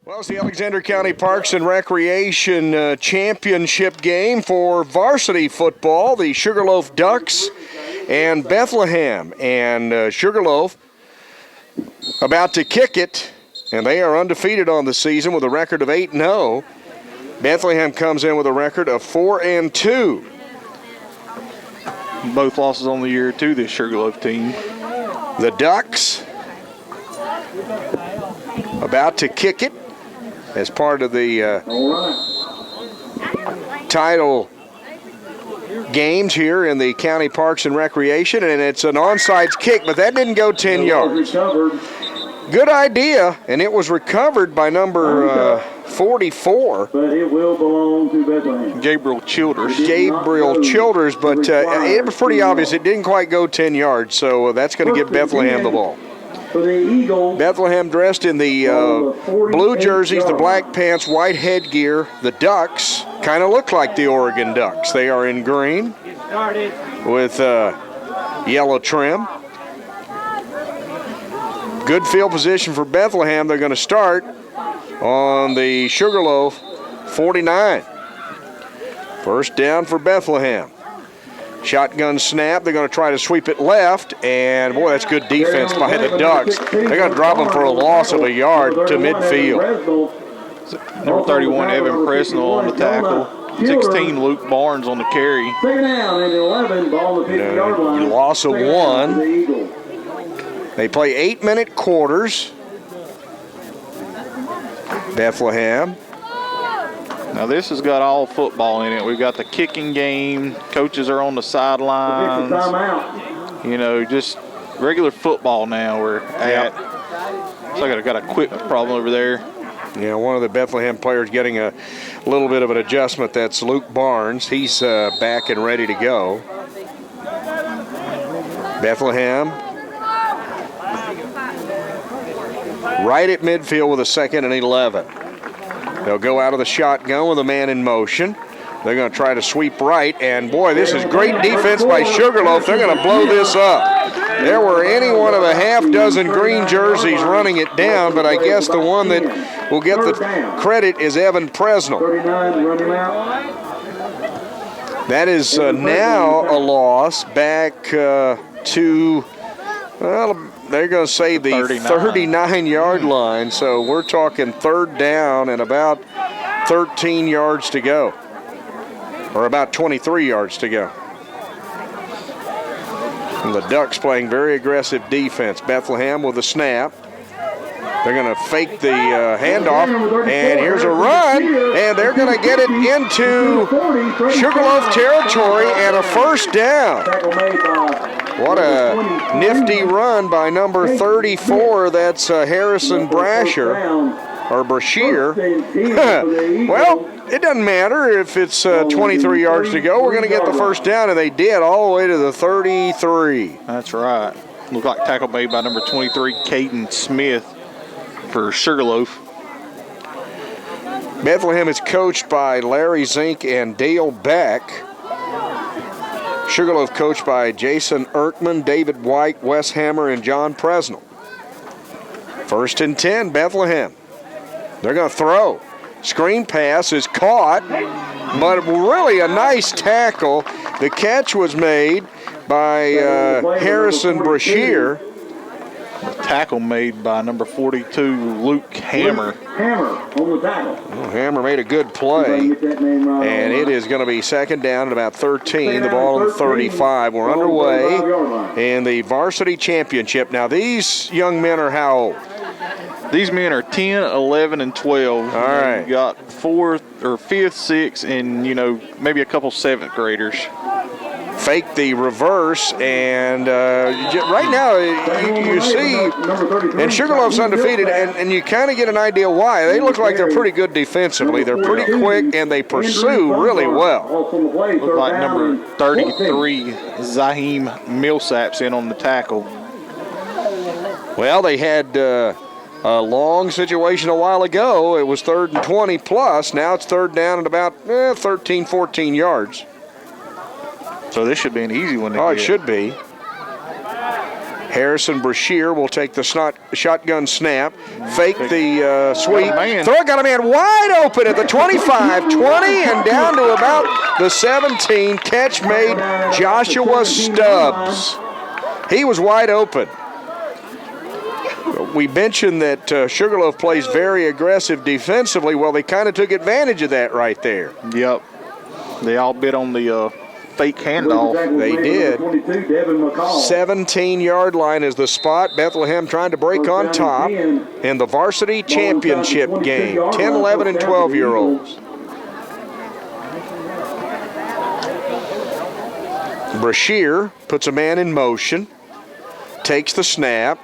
Well, it's the Alexander County Parks and Recreation Championship game for varsity football. The Sugarloaf Ducks and Bethlehem. And Sugarloaf about to kick it, and they are undefeated on the season with a record of 8-0. Bethlehem comes in with a record of 4-2. Both losses on the year to this Sugarloaf team. The Ducks about to kick it as part of the title games here in the County Parks and Recreation, and it's an onside kick, but that didn't go 10 yards. Good idea, and it was recovered by number 44. But it will belong to Bethlehem. Gabriel Childers, but it was pretty obvious it didn't quite go 10 yards, so that's going to give Bethlehem the ball. For the Eagles, Bethlehem dressed in the blue jerseys, the black pants, white headgear. The Ducks kind of look like the Oregon Ducks. They are in green with yellow trim. Good field position for Bethlehem. They're going to start on the Sugarloaf 49. First down for Bethlehem. Shotgun snap. They're going to try to sweep it left, and boy, that's good defense by the Ducks. They're going to drop them for a loss of a yard to midfield. Number 31, Evan Presnell on the tackle. 16, Luke Barnes on the carry. down and 11, ball on the 50-yard line. Loss of one. They play 8-minute quarters. Bethlehem. Now this has got all football in it. We've got the kicking game. Coaches are on the sidelines. You know, just regular football now we're at. So I got an equipment problem over there. Yeah, one of the Bethlehem players getting a little bit of an adjustment. That's Luke Barnes. He's back and ready to go. Bethlehem right at midfield with a 2nd and 11. They'll go out of the shotgun with a man in motion. They're going to try to sweep right, and boy, this is great defense by Sugarloaf. They're going to blow this up. There were any one of a half dozen green jerseys running it down, but I guess the one that will get the credit is Evan Presnell. That is now a loss back to, well, they're going to say the 39-yard line, so we're talking third down and about 13 yards to go, or about 23 yards to go. And the Ducks playing very aggressive defense. Bethlehem with a snap. They're going to fake the handoff, and here's a run, and they're going to get it into Sugarloaf territory and a first down. What a nifty run by number 34. That's Harrison Brasher, or Brashear. Well, it doesn't matter if it's 23 yards to go. We're going to get the first down, and they did all the way to the 33. That's right. Looked like tackle made by number 23, Caden Smith for Sugarloaf. Bethlehem is coached by Larry Zink and Dale Beck. Sugarloaf coached by Jason Erkman, David White, Wes Hammer, and John Presnell. 1st and 10, Bethlehem. They're going to throw. Screen pass is caught, but really a nice tackle. The catch was made by Harrison Brashear. Tackle made by number 42, Luke Hammer. On the tackle. Well, Hammer made a good play, and it is going to be 2nd down at about 13. The ball on the 35. We're underway in the varsity championship. Now, these young men are how old? These men are 10, 11, and 12. All right. We've got 4th or 5th, 6th, and, you know, maybe a couple 7th graders. Fake the reverse, and right now you see, and Sugarloaf's undefeated, and you kind of get an idea why. They look like they're pretty good defensively. They're pretty quick, and they pursue really well. Look like number 33, Zaheem Millsap's in on the tackle. Well, they had a long situation a while ago. It was 3rd and 20 plus. Now it's 3rd down at about 13, 14 yards. So this should be an easy one to get. It should be. Harrison Brashear will take the shotgun snap, fake the sweep. Got a man wide open at the 25, 20, and down to about the 17. Catch made Joshua Stubbs. He was wide open. We mentioned that Sugarloaf plays very aggressive defensively. Well, they kind of took advantage of that right there. Yep. They all bid on the fake handoff. They did. 17-yard line is the spot. Bethlehem trying to break on top in the varsity championship game. 10, 11, and 12-year-olds. Brashear puts a man in motion, takes the snap.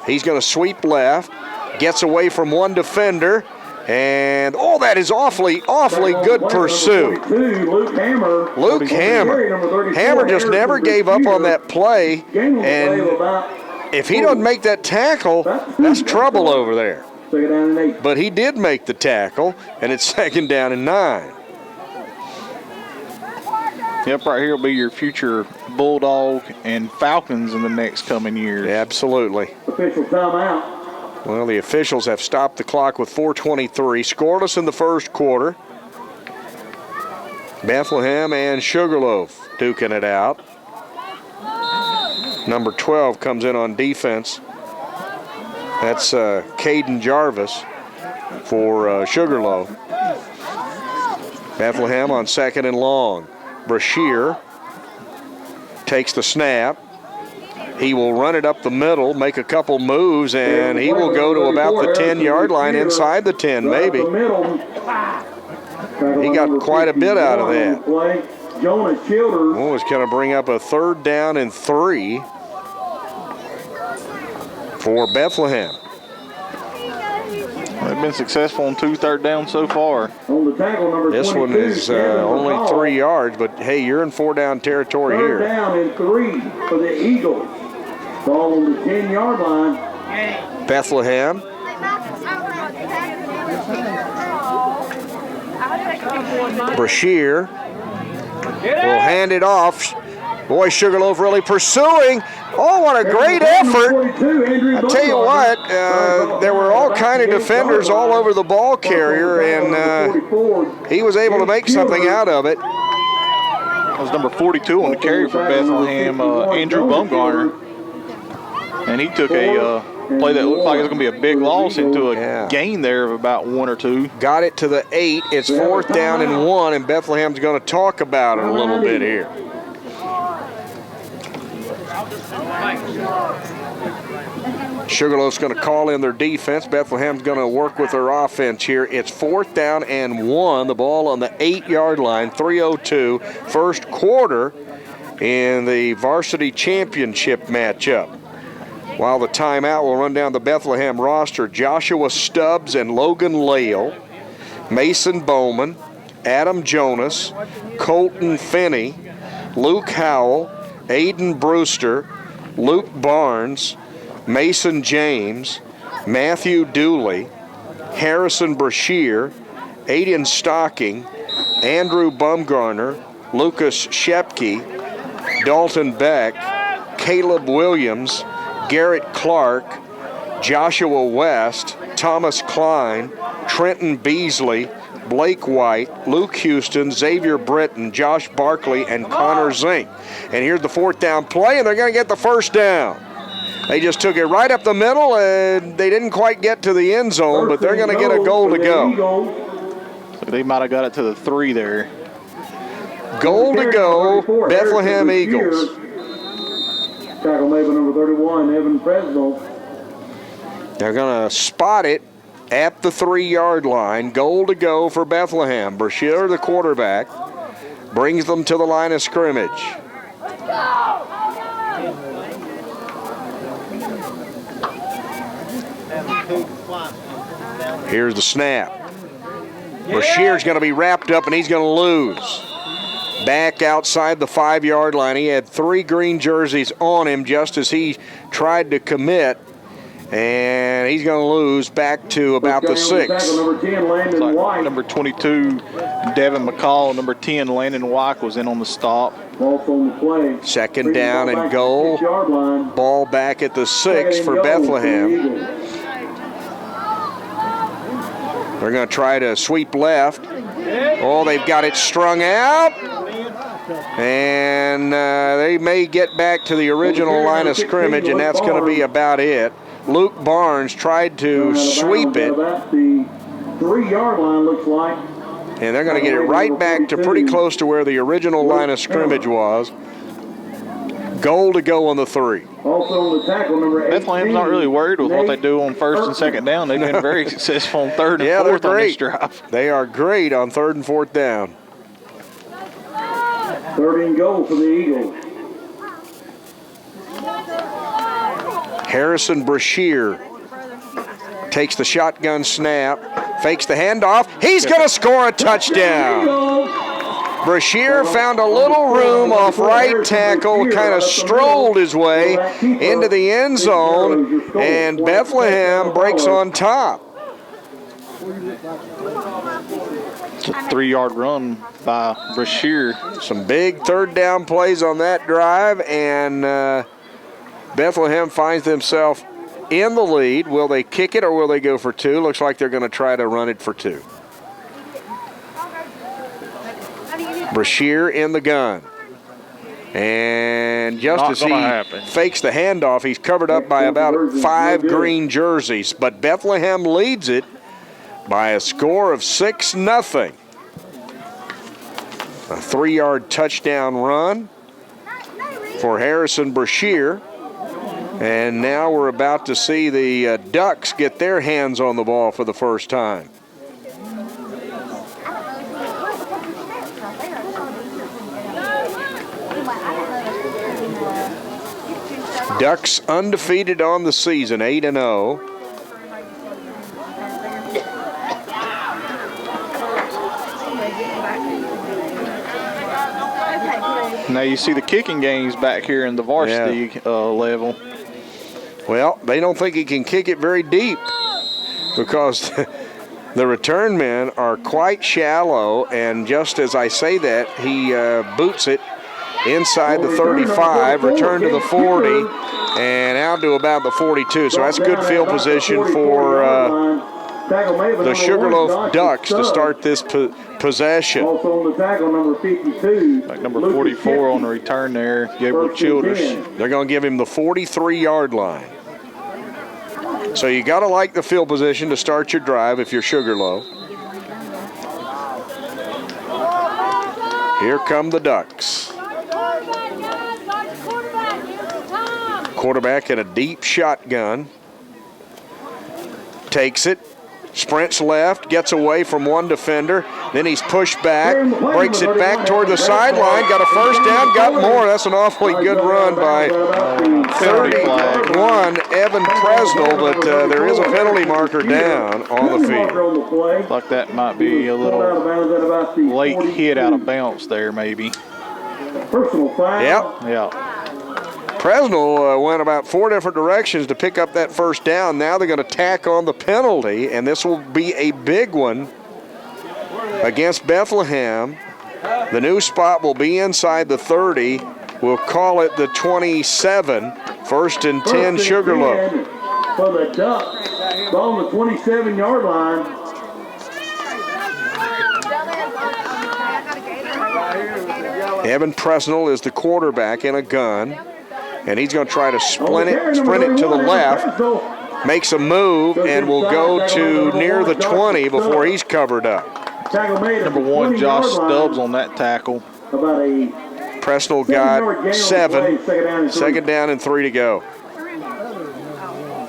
He's going to sweep left, gets away from one defender, and that is awfully good pursuit. Luke Hammer. Hammer just never gave up on that play, and if he doesn't make that tackle, that's trouble over there. But he did make the tackle, and it's 2nd down and 9. Yep, right here will be your future Bulldog and Falcons in the next coming years. Absolutely. Official timeout. Well, the officials have stopped the clock with 4:23. Scoreless in the first quarter. Bethlehem and Sugarloaf duking it out. Number 12 comes in on defense. That's Caden Jarvis for Sugarloaf. Bethlehem on 2nd and long. Brashear takes the snap. He will run it up the middle, make a couple moves, and he will go to about the 10-yard line, inside the 10 maybe. He got quite a bit out of that. Oh, it's going to bring up a 3rd down and 3 for Bethlehem. They've been successful on 2 third downs so far. On the tackle, number this 22, one is only 3 yards, but hey, you're in 4-down territory here. 3rd down and 3 for the Eagles. Ball on the 10-yard line. Bethlehem. Brashear will hand it off. Boy, Sugarloaf really pursuing. Oh, what a great effort. I tell you what, there were all kind of defenders all over the ball carrier, and he was able to make something out of it. That was number 42 on the carry for Bethlehem, Andrew Bumgarner. And he took a play that looked like it was going to be a big loss into a gain there of about 1 or 2. Got it to the 8. It's 4th down and 1, and Bethlehem's going to talk about it a little bit here. Sugarloaf's going to call in their defense. Bethlehem's going to work with their offense here. It's 4th down and 1. The ball on the 8-yard line, 3:02, first quarter in the varsity championship matchup. While the timeout will run down the Bethlehem roster, Joshua Stubbs and Logan Lale, Mason Bowman, Adam Jonas, Colton Finney, Luke Howell, Aiden Brewster, Luke Barnes, Mason James, Matthew Dooley, Harrison Brashear, Aiden Stocking, Andrew Bumgarner, Lucas Shepke, Dalton Beck, Caleb Williams, Garrett Clark, Joshua West, Thomas Klein, Trenton Beasley, Blake White, Luke Houston, Xavier Britton, Josh Barkley, and Connor Zink. And here's the 4th down play, and they're going to get the 1st down. They just took it right up the middle, and they didn't quite get to the end zone, but they're going to get a goal to go. So they might have got it to the 3 there. Goal to go, Bethlehem Eagles. Tackle made by number 31, Evan Fresno. They're going to spot it at the 3-yard line. Goal to go for Bethlehem. Brashear, the quarterback, brings them to the line of scrimmage. Here's the snap. Brashear's going to be wrapped up, and he's going to lose. Back outside the 5-yard line. He had 3 green jerseys on him just as he tried to commit. And he's going to lose back to about the 6. Number 10, Landon Like White. number 22, Devin McCall. Number 10, Landon White was in on the stop. Ball's on the play. Second down Ball and back goal. to the 6-yard line. Ball back at the 6 Second and for goal the Bethlehem. Eagles. They're going to try to sweep left. Oh, they've got it strung out. And they may get back to the original line of scrimmage, and that's going to be about it. Luke Barnes tried to sweep it, About the 3-yard line, looks like. and they're going to get it right back to pretty close to where the original line of scrimmage was. Goal to go on the 3. Also on the tackle, number 18. Bethlehem's not really worried with what they do on first and second down. They've been very successful on third and fourth on this drive. They are great on 3rd and 4th down. 3rd and goal for the Eagles. Harrison Brashear takes the shotgun snap, fakes the handoff. He's going to score a touchdown. Brashear found a little room off right tackle, kind of strolled his way into the end zone, and Bethlehem breaks on top. It's a 3-yard run by Brashear. Some big 3rd down plays on that drive, and Bethlehem finds themselves in the lead. Will they kick it or will they go for 2? Looks like they're going to try to run it for 2. Brashear in the gun. And just Not as he gonna happen. fakes the handoff, he's covered up by about 5 green jerseys. But Bethlehem leads it by a score of 6-0. A 3-yard touchdown run for Harrison Brashear. And now we're about to see the Ducks get their hands on the ball for the first time. Ducks undefeated on the season, 8-0. Now you see the kicking games back here in the varsity level. Well, they don't think he can kick it very deep because the return men are quite shallow, and just as I say that, he boots it inside the 35, return to the 40, and out to about the 42. So that's good field position for the Sugarloaf Ducks to start this possession. Also on the tackle, number 52. Like number 44 on the return there, Gabriel Childers. They're going to give him the 43-yard line. So you got to like the field position to start your drive if you're Sugarloaf. Here come the Ducks. Quarterback in a deep shotgun. Takes it. Sprints left, gets away from one defender, then he's pushed back, breaks it back toward the sideline, got a first down, got more. That's an awfully good run by 31, Evan Presnell, but there is a penalty marker down on the field. Like that might be a little late hit out of bounds there, maybe. Personal foul. Yep. Yeah. Presnell went about 4 different directions to pick up that first down. Now they're going to tack on the penalty, and this will be a big one against Bethlehem. The new spot will be inside the 30. We'll call it the 27. 1st and 10, Sugarloaf. For the Ducks, ball on the 27-yard line. Evan Presnell is the quarterback in a gun. And he's going to try to sprint it to the left, makes a move, and will go to near the 20 before he's covered up. Number 1, Josh Stubbs on that tackle. Presnell got 7, second down and 3 to go.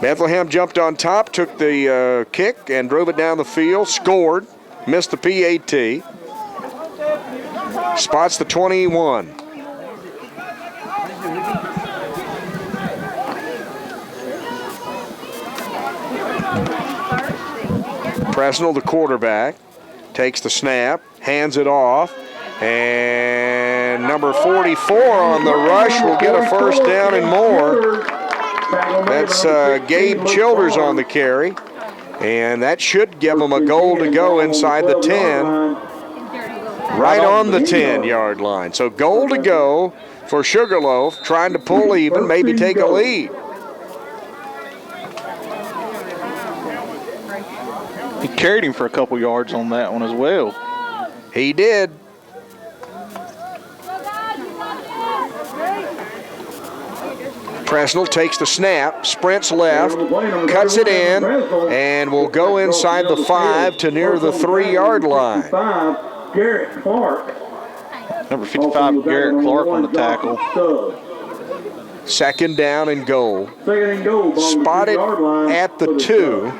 Bethlehem jumped on top, took the kick, and drove it down the field, scored, missed the PAT. Spots the 21. Presnell, the quarterback, takes the snap, hands it off, and number 44 on the rush will get a first down and more. That's Gabe Childers on the carry. And that should give them a goal to go inside the 10. Right on the 10-yard line. So goal to go for Sugarloaf, trying to pull even, maybe take a lead. He carried him for a couple yards on that one as well. He did. Presnell takes the snap, sprints left, cuts it in, and will go inside the 5 to near the 3-yard line. Garrett Clark. Number 55, Garrett Clark on the tackle. Second down and goal. Second and goal. Spotted at the 2.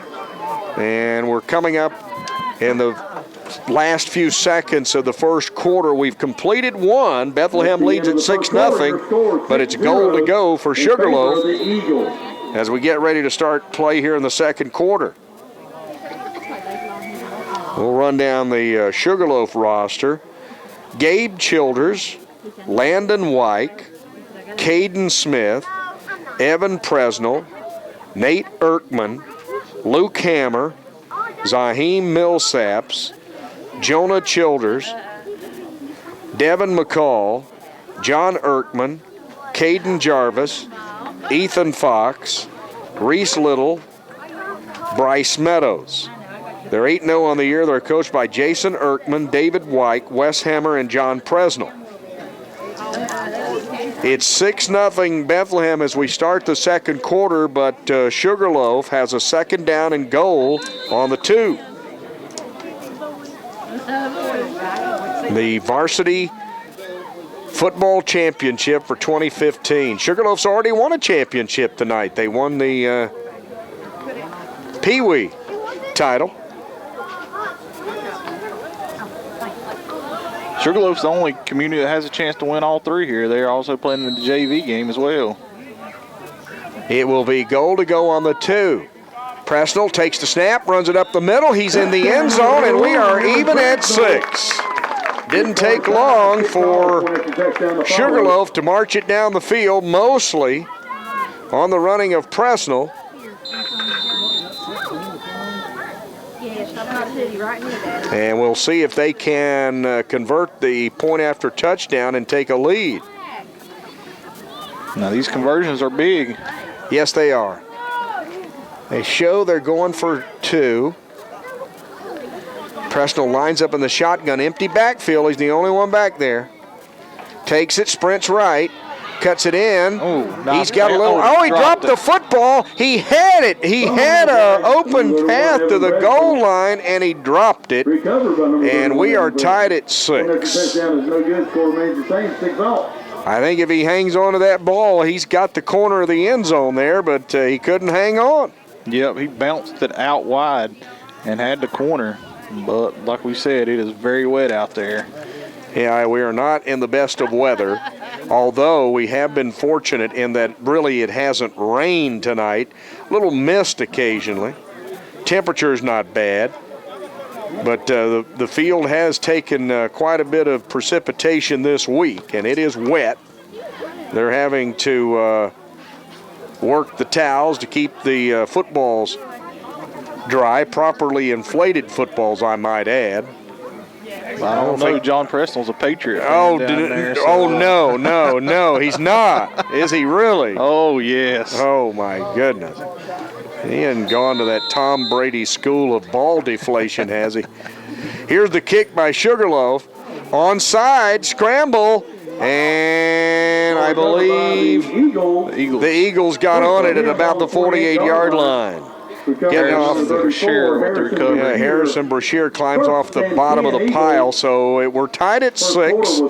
And we're coming up in the last few seconds of the first quarter. We've completed one. Bethlehem leads at 6-0, but it's goal to go for Sugarloaf as we get ready to start play here in the second quarter. We'll run down the Sugarloaf roster. Gabe Childers, Landon Wyke, Caden Smith, Evan Presnell, Nate Erkman, Luke Hammer, Zaheem Millsaps, Jonah Childers, Devin McCall, John Erkman, Caden Jarvis, Ethan Fox, Reese Little, Bryce Meadows. They're 8-0 on the year. They're coached by Jason Erkman, David Wyke, Wes Hammer, and John Presnell. It's 6-0 Bethlehem as we start the second quarter, but Sugarloaf has a second down and goal on the 2. The Varsity Football Championship for 2015. Sugarloaf's already won a championship tonight. They won the Pee Wee title. Sugarloaf's the only community that has a chance to win all 3 here. They're also playing in the JV game as well. It will be goal to go on the 2. Presnell takes the snap, runs it up the middle. He's in the end zone, and we are even at 6. Didn't take long for Sugarloaf to march it down the field, mostly on the running of Presnell. And we'll see if they can convert the point after touchdown and take a lead. Now these conversions are big. Yes, they are. They show they're going for 2. Presnell lines up in the shotgun, empty backfield. He's the only one back there. Takes it, sprints right, cuts it in. He's got a little. He dropped the football. He had it. He had an open path to the goal line, and he dropped it. And we are tied at 6. I think if he hangs on to that ball, he's got the corner of the end zone there, but he couldn't hang on. Yep, he bounced it out wide and had the corner. But like we said, it is very wet out there. Yeah, we are not in the best of weather, although we have been fortunate in that really it hasn't rained tonight. A little mist occasionally. Temperature's not bad, but the field has taken quite a bit of precipitation this week, and it is wet. They're having to work the towels to keep the footballs dry, properly inflated footballs, I might add. I don't know. John Presnell's a Patriot. No, he's not. Is he really? Oh, yes. Oh, my goodness. He hasn't gone to that Tom Brady school of ball deflation, has he? Here's the kick by Sugarloaf. Onside, scramble, and I believe the Eagles got on it at about the 48-yard line. Getting off the Harrison Brashear climbs off the bottom of the pile, so we're tied at 6.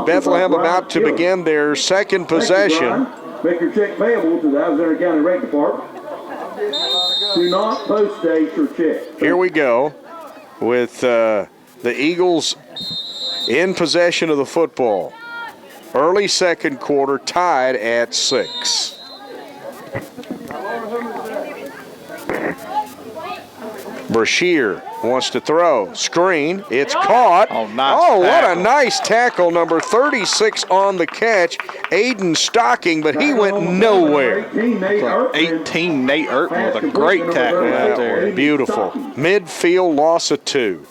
Bethlehem about to begin their second possession. Make your check payable to the Alexander County Rec Department. Do not post date your check. Here we go with the Eagles in possession of the football. Early second quarter, tied at 6. Brashear wants to throw. Screen. It's caught. Oh, nice Oh, what a tackle. nice tackle. Number 36 on the catch. Aiden Stocking, but he went nowhere. 18, Nate Ertman with a great tackle right there. Beautiful. Midfield loss of 2.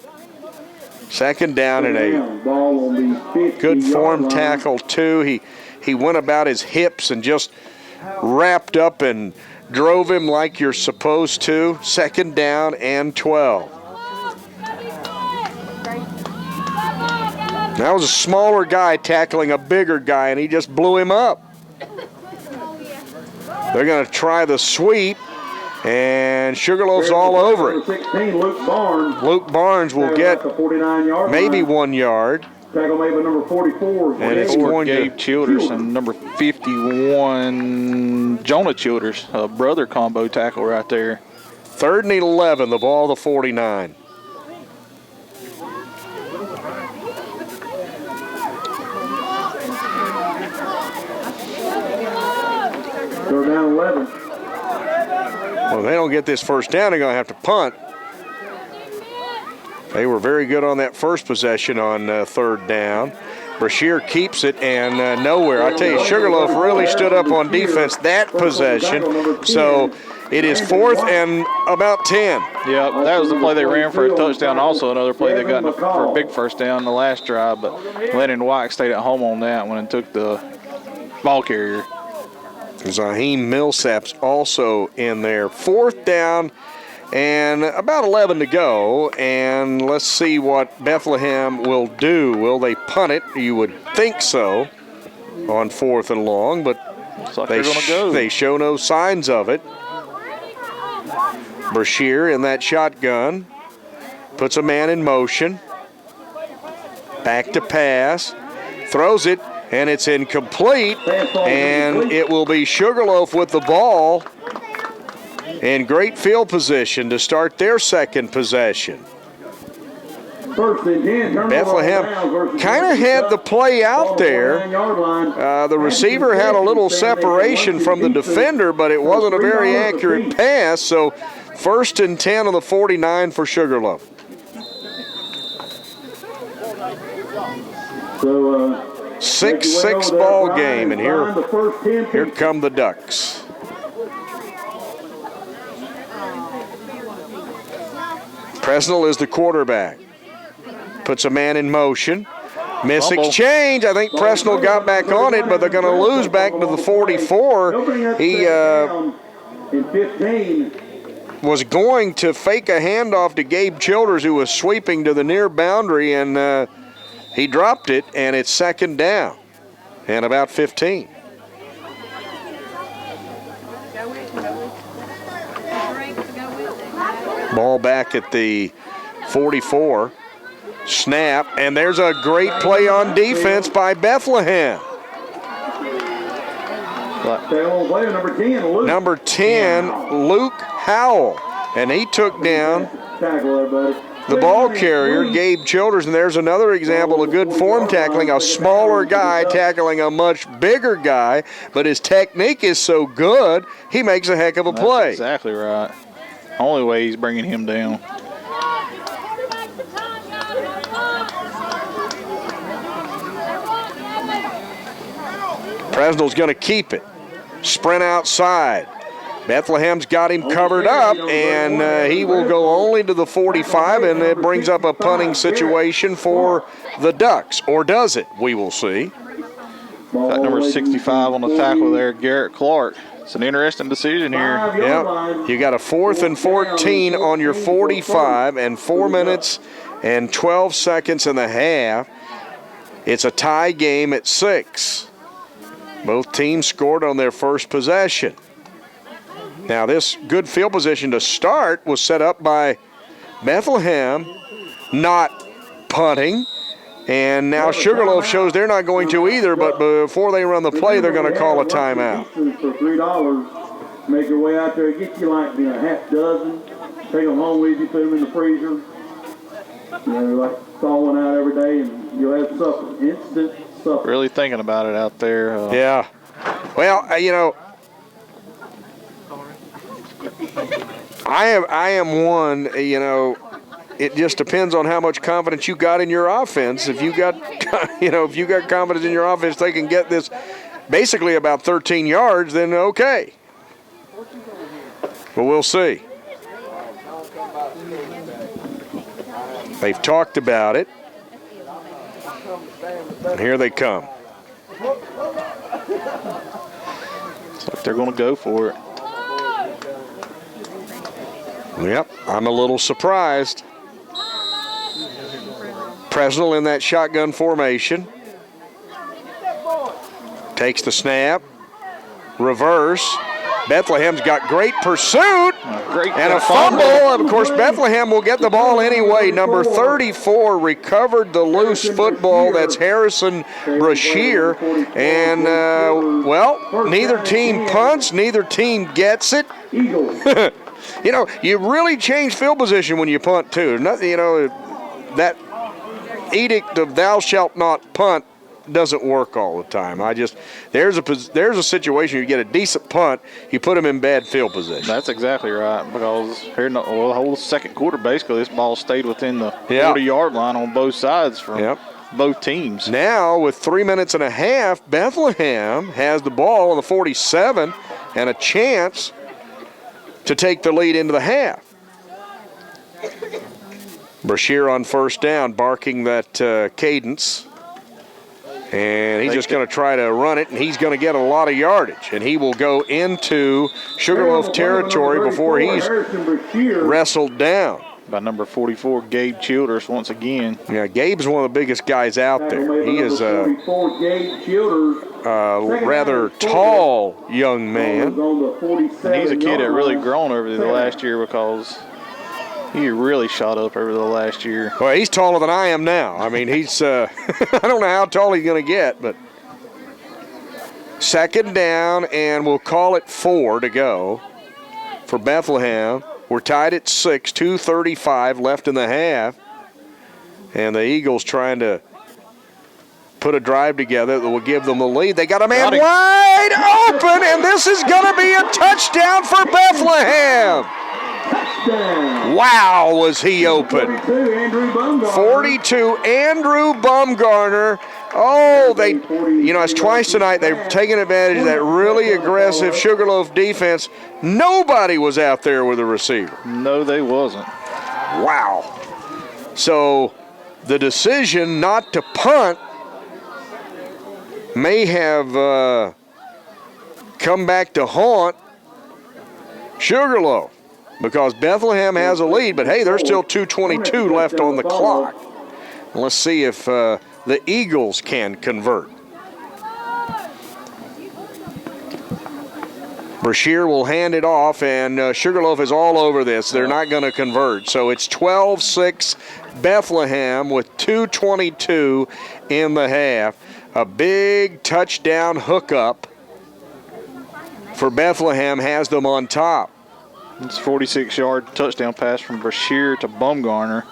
Second down and 8. Good form tackle, too. He went about his hips and just wrapped up and drove him like you're supposed to. Second down and 12. That was a smaller guy tackling a bigger guy, and he just blew him up. They're going to try the sweep, and Sugarloaf's all over it. 16, Luke Barnes will get 49-yard maybe 1 yard. Tackle made by number 44. And it's For going Gabe to Childers and number 51, Jonah Childers, a brother combo tackle right there. 3rd and 11, the ball to 49. Third down 11. Well, if they don't get this first down, they're going to have to punt. They were very good on that first possession on 3rd down. Brashear keeps it and nowhere. I tell you, Sugarloaf really stood up on defense that possession. So it is 4th and about 10. Yep, that was the play they ran for a touchdown. Also another play they got for a big first down the last drive, but Lennon White stayed at home on that one and took the ball carrier. Zaheem Millsap's also in there. 4th down and about 11 to go. And let's see what Bethlehem will do. Will they punt it? You would think so on 4th and long, but Like they show no signs of it. Brashear in that shotgun. Puts a man in motion. Back to pass. Throws it. And it's incomplete, and it will be Sugarloaf with the ball in great field position to start their second possession. Bethlehem kind of had the play out there. The receiver had a little separation from the defender, but it wasn't a very accurate pass, so 1st and 10 on the 49 for Sugarloaf. So, 6-6 ball game, and here come the Ducks. Presnell is the quarterback. Puts a man in motion. Miss exchange. I think Presnell got back on it, but they're going to lose back to the 44. He was going to fake a handoff to Gabe Childers, who was sweeping to the near boundary, and he dropped it, and it's 2nd down and about 15. Ball back at the 44. Snap, and there's a great play on defense by Bethlehem. Number 10, Luke Howell, and he took down the ball carrier, Gabe Childers, and there's another example of good form tackling, a smaller guy tackling a much bigger guy, but his technique is so good, he makes a heck of a play. That's exactly right. Only way he's bringing him down. Presnell's going to keep it. Sprint outside. Bethlehem's got him covered up, and he will go only to the 45, and it brings up a punting situation for the Ducks. Or does it? We will see. Got number 65 on the tackle there, Garrett Clark. It's an interesting decision here. Yep. You got a 4th and 14 on your 45, and 4 minutes and 12 seconds in the half. It's a tie game at 6. Both teams scored on their first possession. Now, this good field position to start was set up by Bethlehem not punting. And now Sugarloaf shows they're not going to either, but before they run the play, they're going to call a timeout. For $3, make your way out there, get you like a half dozen, take them home with you, put them in the freezer. You know, like thaw one out every day, and you'll have supper, instant supper. Really thinking about it out there. Yeah. Well, you know, I am one, you know, it just depends on how much confidence you got in your offense. If you got, if you got confidence in your offense, they can get this basically about 13 yards, then okay. But we'll see. They've talked about it. And here they come. Looks like they're going to go for it. Yep, I'm a little surprised. Presnell in that shotgun formation. Takes the snap. Reverse. Bethlehem's got great pursuit and a fumble. Of course, Bethlehem will get the ball anyway. Number 34 recovered the loose football. That's Harrison Brashear. And, well, neither team punts, neither team gets it. You know, you really change field position when you punt, too. Nothing, you know, that edict of thou shalt not punt doesn't work all the time. There's a situation you get a decent punt, you put them in bad field position. That's exactly right, because here, the whole second quarter, basically, this ball stayed within the 40-yard line on both sides from both teams. Now, with 3 minutes and a half, Bethlehem has the ball on the 47 and a chance to take the lead into the half. Brashear on first down, barking that cadence. And he's just going to try to run it, and he's going to get a lot of yardage. And he will go into Sugarloaf territory before he's wrestled down. By number 44, Gabe Childers once again. Yeah, Gabe's one of the biggest guys out there. He is a rather tall young man. And he's a kid that really grown over the last year, because he really shot up over the last year. Well, he's taller than I am now. I mean, he's I don't know how tall he's going to get, but second down, and we'll call it 4 to go for Bethlehem. We're tied at 6, 2:35 left in the half, and the Eagles trying to put a drive together that will give them the lead. They got a man wide open, and this is going to be a touchdown for Bethlehem. Wow, was he open. 42, Andrew Bumgarner. Oh, it's twice tonight they've taken advantage of that really aggressive Sugarloaf defense. Nobody was out there with a receiver. No, they wasn't. Wow. So the decision not to punt may have come back to haunt Sugarloaf, because Bethlehem has a lead, but hey, there's still 2:22 left on the clock. Let's see if the Eagles can convert. Brashear will hand it off, and Sugarloaf is all over this. They're not going to convert. So it's 12-6 Bethlehem with 2:22 in the half. A big touchdown hookup for Bethlehem has them on top. It's a 46-yard touchdown pass from Brashear to Bumgarner.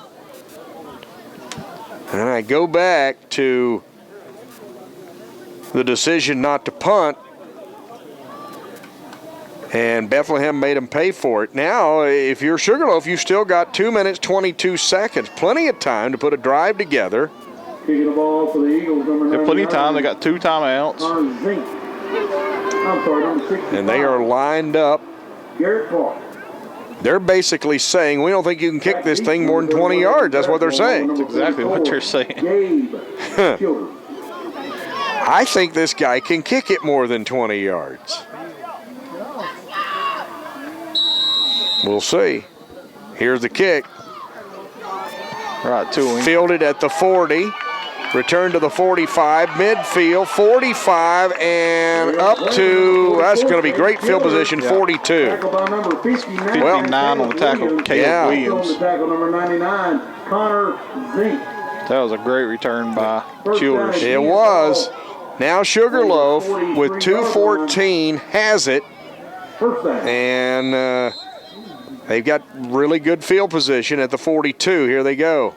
And I go back to the decision not to punt, and Bethlehem made them pay for it. Now, if you're Sugarloaf, you've still got 2 minutes, 22 seconds. Plenty of time to put a drive together. Kicking the ball for the Eagles. They have plenty of time. They got 2 timeouts. Number 65. And they are lined up. Garrett Clark. They're basically saying, we don't think you can kick this thing more than 20 yards. That's what they're saying. That's exactly what they're saying. I think this guy can kick it more than 20 yards. We'll see. Here's the kick. Right to him. Fielded at the 40. Return to the 45, midfield, 45, and up to, that's going to be great field position, 42. 59 on the tackle, Caleb Williams. Number 99, Connor Zink. That was a great return by Childers. It was. Now Sugarloaf with 2:14 has it, and they've got really good field position at the 42. Here they go.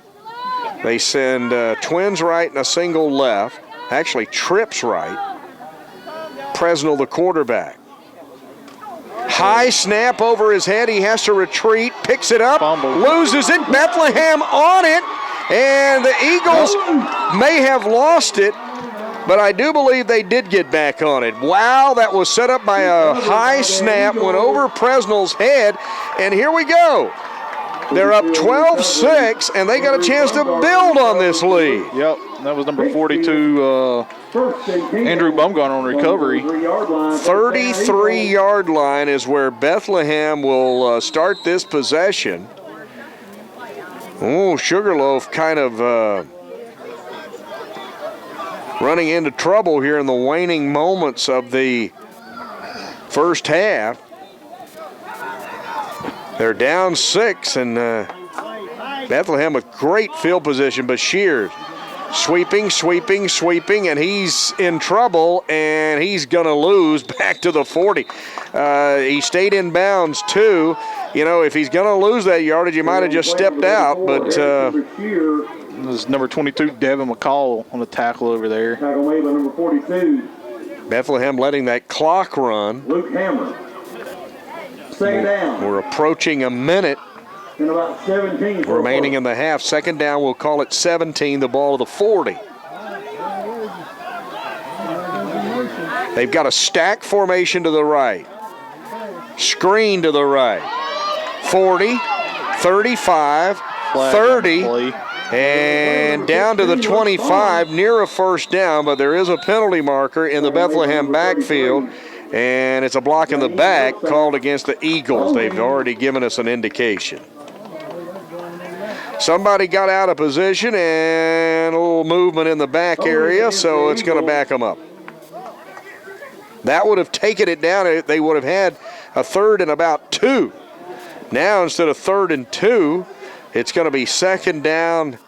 They send twins right and a single left. Actually, trips right. Presnell, the quarterback. High snap over his head. He has to retreat, picks it up, Fumble. loses it. Bethlehem on it, and the Eagles may have lost it, but I do believe they did get back on it. Wow, that was set up by a high snap, went over Presnell's head, and here we go. They're up 12-6, and they got a chance to build on this lead. Yep, that was number 42, Andrew Bumgarner on recovery. 33-yard line is where Bethlehem will start this possession. Oh, Sugarloaf kind of running into trouble here in the waning moments of the first half. They're down 6, and Bethlehem with great field position. Bashir sweeping, and he's in trouble, and he's going to lose back to the 40. He stayed in bounds, too. You know, if he's going to lose that yardage, he might have just stepped out, but this is number 22, Devin McCall, on the tackle over there. Tackle made by number 42. Bethlehem letting that clock run. Luke Hammer. Second down. We're approaching a minute In about 17. remaining in the half. Second down, we'll call it 17, the ball to the 40. They've got a stack formation to the right. Screen to the right. 40, 35, 30, and down to the 25, near a first down, but there is a penalty marker in the Bethlehem backfield, and it's a block in the back called against the Eagles. They've already given us an indication. Somebody got out of position and a little movement in the back area, so it's going to back them up. That would have taken it down. They would have had a 3rd and about 2. Now, instead of 3rd and 2, it's going to be 2nd down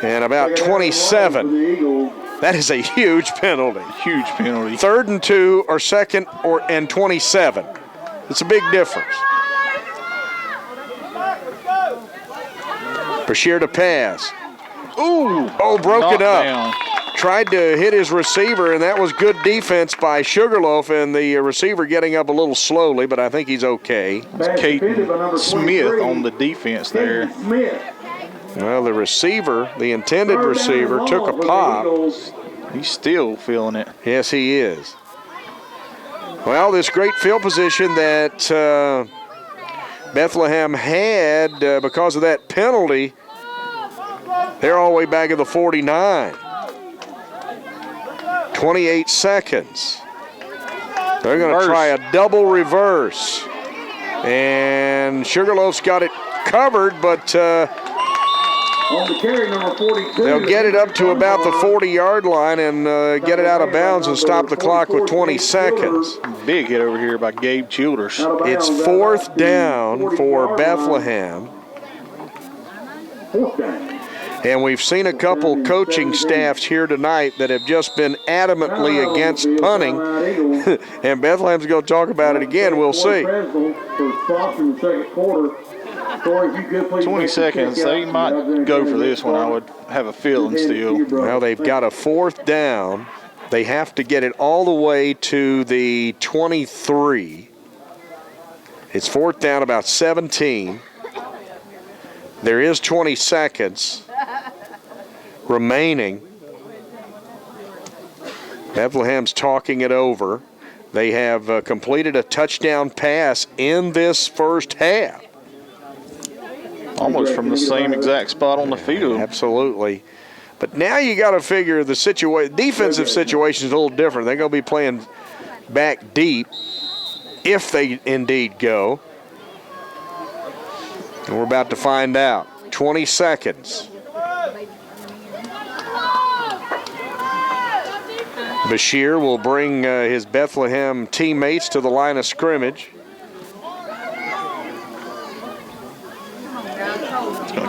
and about 27. That is a huge penalty. Huge penalty. 3rd and 2 or 2nd and 27. It's a big difference. Bashir to pass. Ooh. Oh, broke it up. Down. Tried to hit his receiver, and that was good defense by Sugarloaf, and the receiver getting up a little slowly, but I think he's okay. It's Caden Smith on the defense there. Well, the receiver, the intended receiver, took a pop. He's still feeling it. Yes, he is. Well, this great field position that Bethlehem had because of that penalty, they're all the way back at the 49. 28 seconds. They're going to try a double reverse. And Sugarloaf's got it covered, but On the carry, number 42. they'll get it up to about the 40-yard line and get it out of bounds and stop the clock with 20 seconds. Big hit over here by Gabe Childers. It's 4th down for Bethlehem. 4th down. And we've seen a couple coaching staffs here tonight that have just been adamantly against punting. And Bethlehem's going to talk about it again. We'll see. 20 seconds. They might go for this one, I would have a feeling still. Well, they've got a 4th down. They have to get it all the way to the 23. It's 4th down, about 17. There is 20 seconds remaining. Bethlehem's talking it over. They have completed a touchdown pass in this first half. Almost from the same exact spot on the field. Absolutely. But now you got to figure the defensive situation is a little different. They're going to be playing back deep if they indeed go. And we're about to find out. 20 seconds. Bashir will bring his Bethlehem teammates to the line of scrimmage.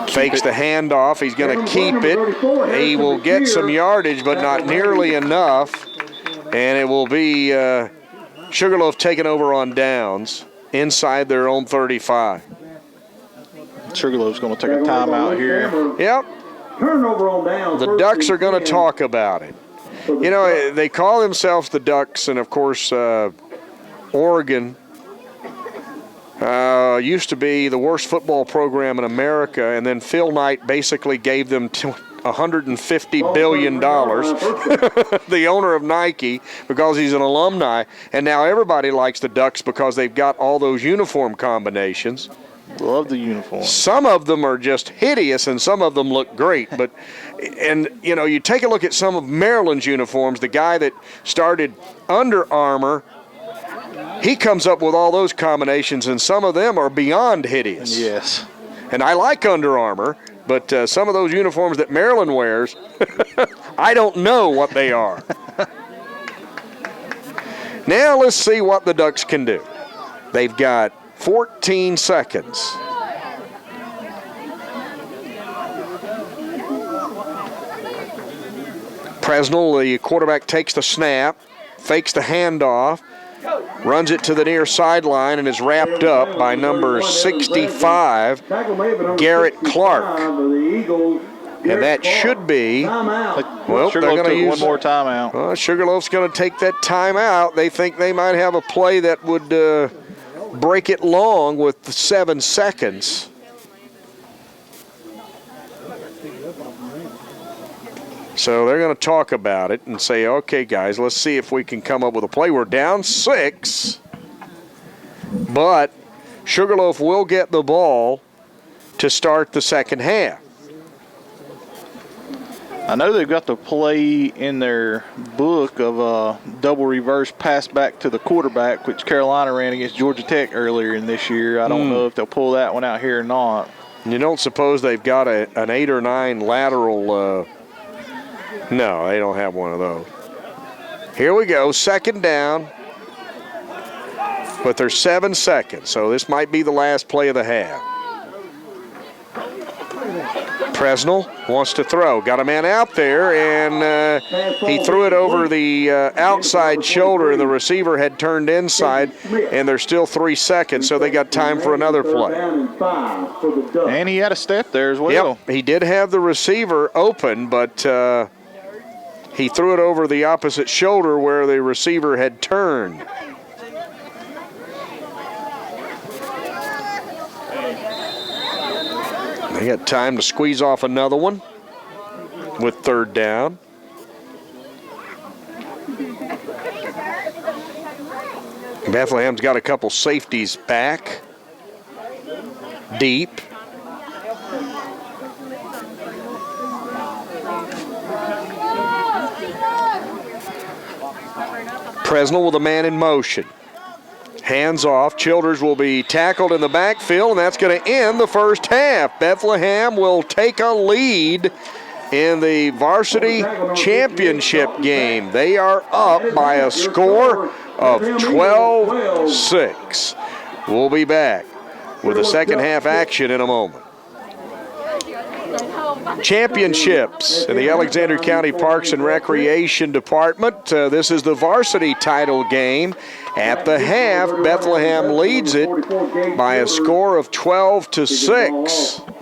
Fakes the handoff. He's going to keep it. He will get some yardage, but not nearly enough. And it will be Sugarloaf taking over on downs inside their own 35. Sugarloaf's going to take a timeout here. Yep. Turnover on down. The Ducks are going to talk about it. You know, they call themselves the Ducks, and of course, Oregon used to be the worst football program in America, and then Phil Knight basically gave them $150 billion, the owner of Nike, because he's an alumni, and now everybody likes the Ducks because they've got all those uniform combinations. Love the uniform. Some of them are just hideous, and some of them look great. And you take a look at some of Maryland's uniforms. The guy that started Under Armour, he comes up with all those combinations, and some of them are beyond hideous. Yes. And I like Under Armour, but some of those uniforms that Maryland wears, I don't know what they are. Now let's see what the Ducks can do. They've got 14 seconds. Presnell, the quarterback, takes the snap, fakes the handoff, runs it to the near sideline, and is wrapped up by number 65, Garrett Clark. And that should be, well, they're going to use one more timeout. Sugarloaf's going to take that timeout. They think they might have a play that would break it long with 7 seconds. So they're going to talk about it and say, okay, guys, let's see if we can come up with a play. We're down 6, but Sugarloaf will get the ball to start the second half. I know they've got the play in their book of a double reverse pass back to the quarterback, which Carolina ran against Georgia Tech earlier in this year. I don't know if they'll pull that one out here or not. You don't suppose they've got an 8 or 9 lateral? No, they don't have one of those. Here we go, second down. But there's 7 seconds, so this might be the last play of the half. Presnell wants to throw. Got a man out there, and he threw it over the outside shoulder, and the receiver had turned inside, and there's still 3 seconds, so they got time for another play. And he had a step there as well. Yep, he did have the receiver open, but he threw it over the opposite shoulder where the receiver had turned. They got time to squeeze off another one with third down. Bethlehem's got a couple safeties back, deep. Presnell with a man in motion. Hands off. Childers will be tackled in the backfield, and that's going to end the first half. Bethlehem will take a lead in the varsity championship game. They are up by a score of 12-6. We'll be back with the second half action in a moment. Championships in the Alexander County Parks and Recreation Department. This is the varsity title game. At the half, Bethlehem leads it by a score of 12-6.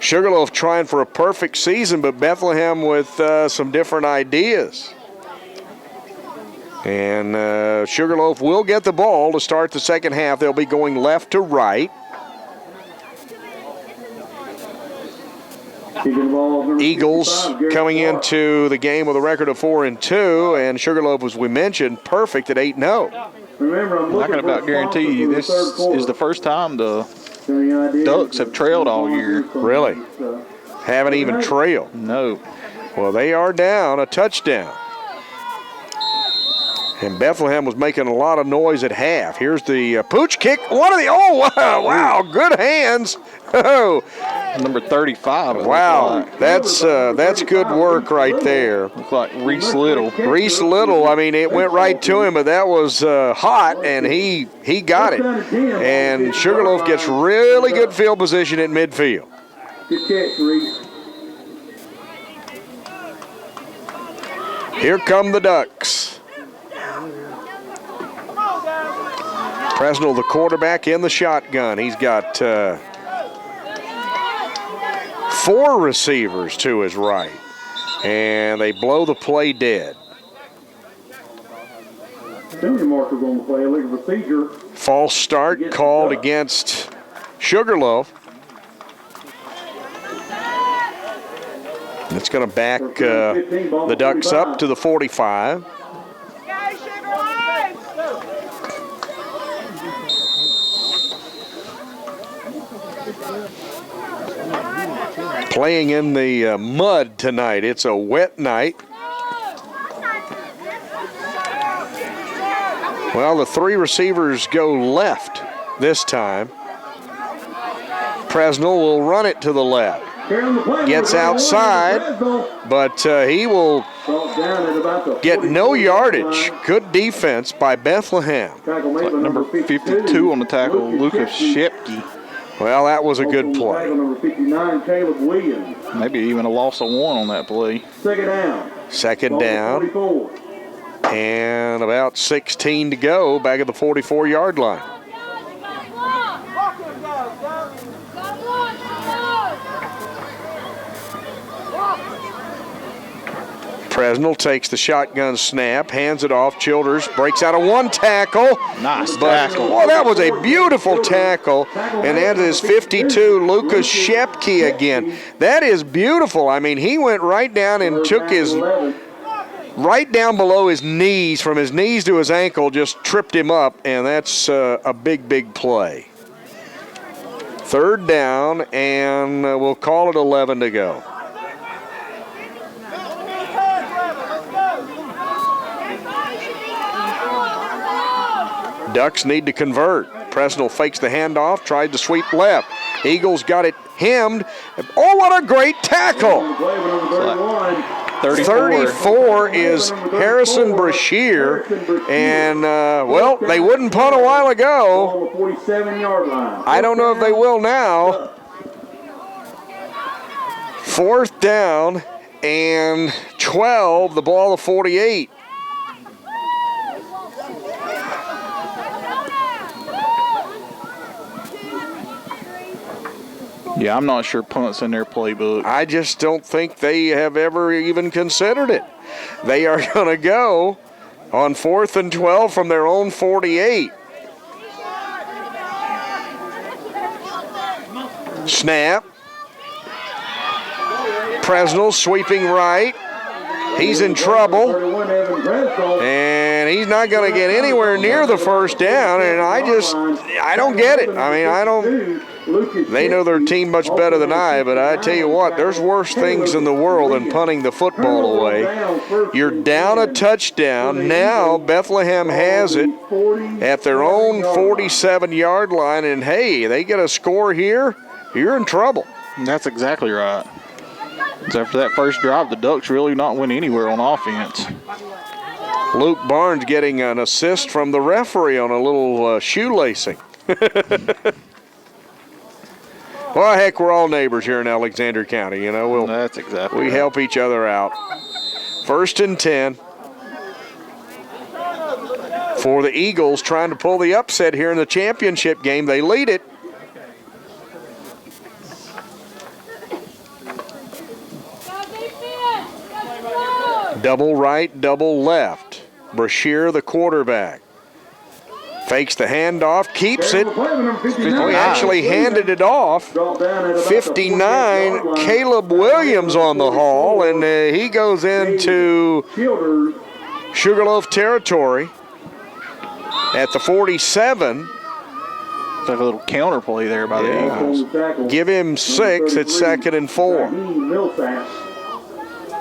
Sugarloaf trying for a perfect season, but Bethlehem with some different ideas. And Sugarloaf will get the ball to start the second half. They'll be going left to right. Eagles coming into the game with a record of 4-2, and Sugarloaf, as we mentioned, perfect at 8-0. I can about guarantee you this is the first time the Ducks have trailed all year. Really? Haven't even trailed? No. Well, they are down a touchdown. And Bethlehem was making a lot of noise at half. Here's the pooch kick. Wow, good hands. Oh, number 35. Wow, that's good work right there. Looked like Reese Little. Reese Little, I mean, it went right to him, but that was hot, and he got it. And Sugarloaf gets really good field position at midfield. Good catch, Reese. Here come the Ducks. Presnell, the quarterback, in the shotgun. He's got 4 receivers to his right, and they blow the play dead. penalty markers on the play. Look at the procedure. False start called against Sugarloaf. It's going to back the Ducks up to the 45. Playing in the mud tonight. It's a wet night. Well, the three receivers go left this time. Presnell will run it to the left. Gets outside, but he will get no yardage. Good defense by Bethlehem. Like number 52 on the tackle, Lucas Shepke. Well, that was a good play. Number 59, Caleb Williams. Maybe even a loss of one on that play. Second down. Second down. And about 16 to go, back at the 44-yard line. Presnell takes the shotgun snap, hands it off. Childers breaks out of one tackle. Nice tackle. Well, that was a beautiful tackle. And that is 52, Lucas Shepke again. That is beautiful. I mean, he went right down and took his right down below his knees, from his knees to his ankle, just tripped him up, and that's a big, big play. Third down, and we'll call it 11 to go. Ducks need to convert. Presnell fakes the handoff, tried to sweep left. Eagles got it hemmed. Oh, what a great tackle! 34 is Harrison Brashear, and well, they wouldn't punt a while ago. I don't know if they will now. Fourth down and 12, the ball of 48. Yeah, I'm not sure punt's in their playbook. I just don't think they have ever even considered it. They are going to go on 4th and 12 from their own 48. Snap. Presnell sweeping right. He's in trouble. And he's not going to get anywhere near the first down. And I don't get it. I mean, they know their team much better than I, but I tell you what, there's worse things in the world than punting the football away. You're down a touchdown. Now Bethlehem has it at their own 47-yard line, and hey, they get a score here, you're in trouble. That's exactly right. So after that first drive, the Ducks really not went anywhere on offense. Luke Barnes getting an assist from the referee on a little shoelacing. Well, heck, we're all neighbors here in Alexander County. You know, that's exactly we right. help each other out. 1st and 10 for the Eagles, trying to pull the upset here in the championship game. They lead it. Double right, double left. Brashear, the quarterback. Fakes the handoff, keeps it. He actually handed it off. 59, Caleb Williams on the haul, and he goes into Sugarloaf territory at the 47. Like a little counter play there by the Eagles. Give him 6, it's 2nd and 4.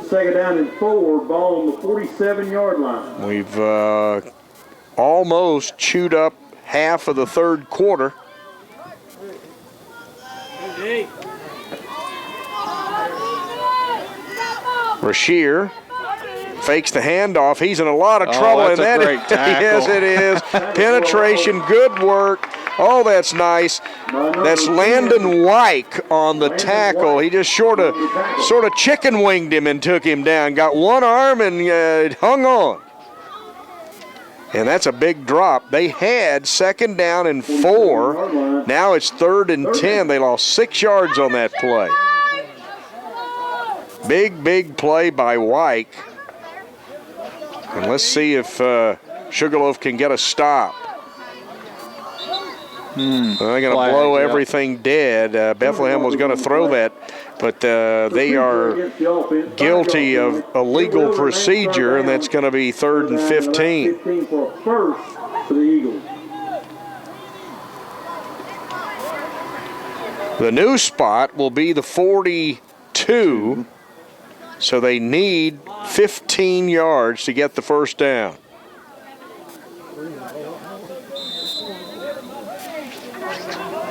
Second down and 4, ball on the 47-yard line. We've almost chewed up half of the third quarter. Brashear fakes the handoff. He's in a lot of trouble. That's a great tackle. Yes, it is. Penetration, good work. Oh, that's nice. That's Landon Wyke on the tackle. He just sort of chicken winged him and took him down. Got one arm and hung on. And that's a big drop. They had 2nd down and 4. Now it's 3rd and 10. They lost 6 yards on that play. Big, big play by Wyke. And let's see if Sugarloaf can get a stop. They're going to blow everything dead. Bethlehem was going to throw that, but they are guilty of illegal procedure, and that's going to be 3rd and 15. 15 for a first for the Eagles. The new spot will be the 42, so they need 15 yards to get the first down.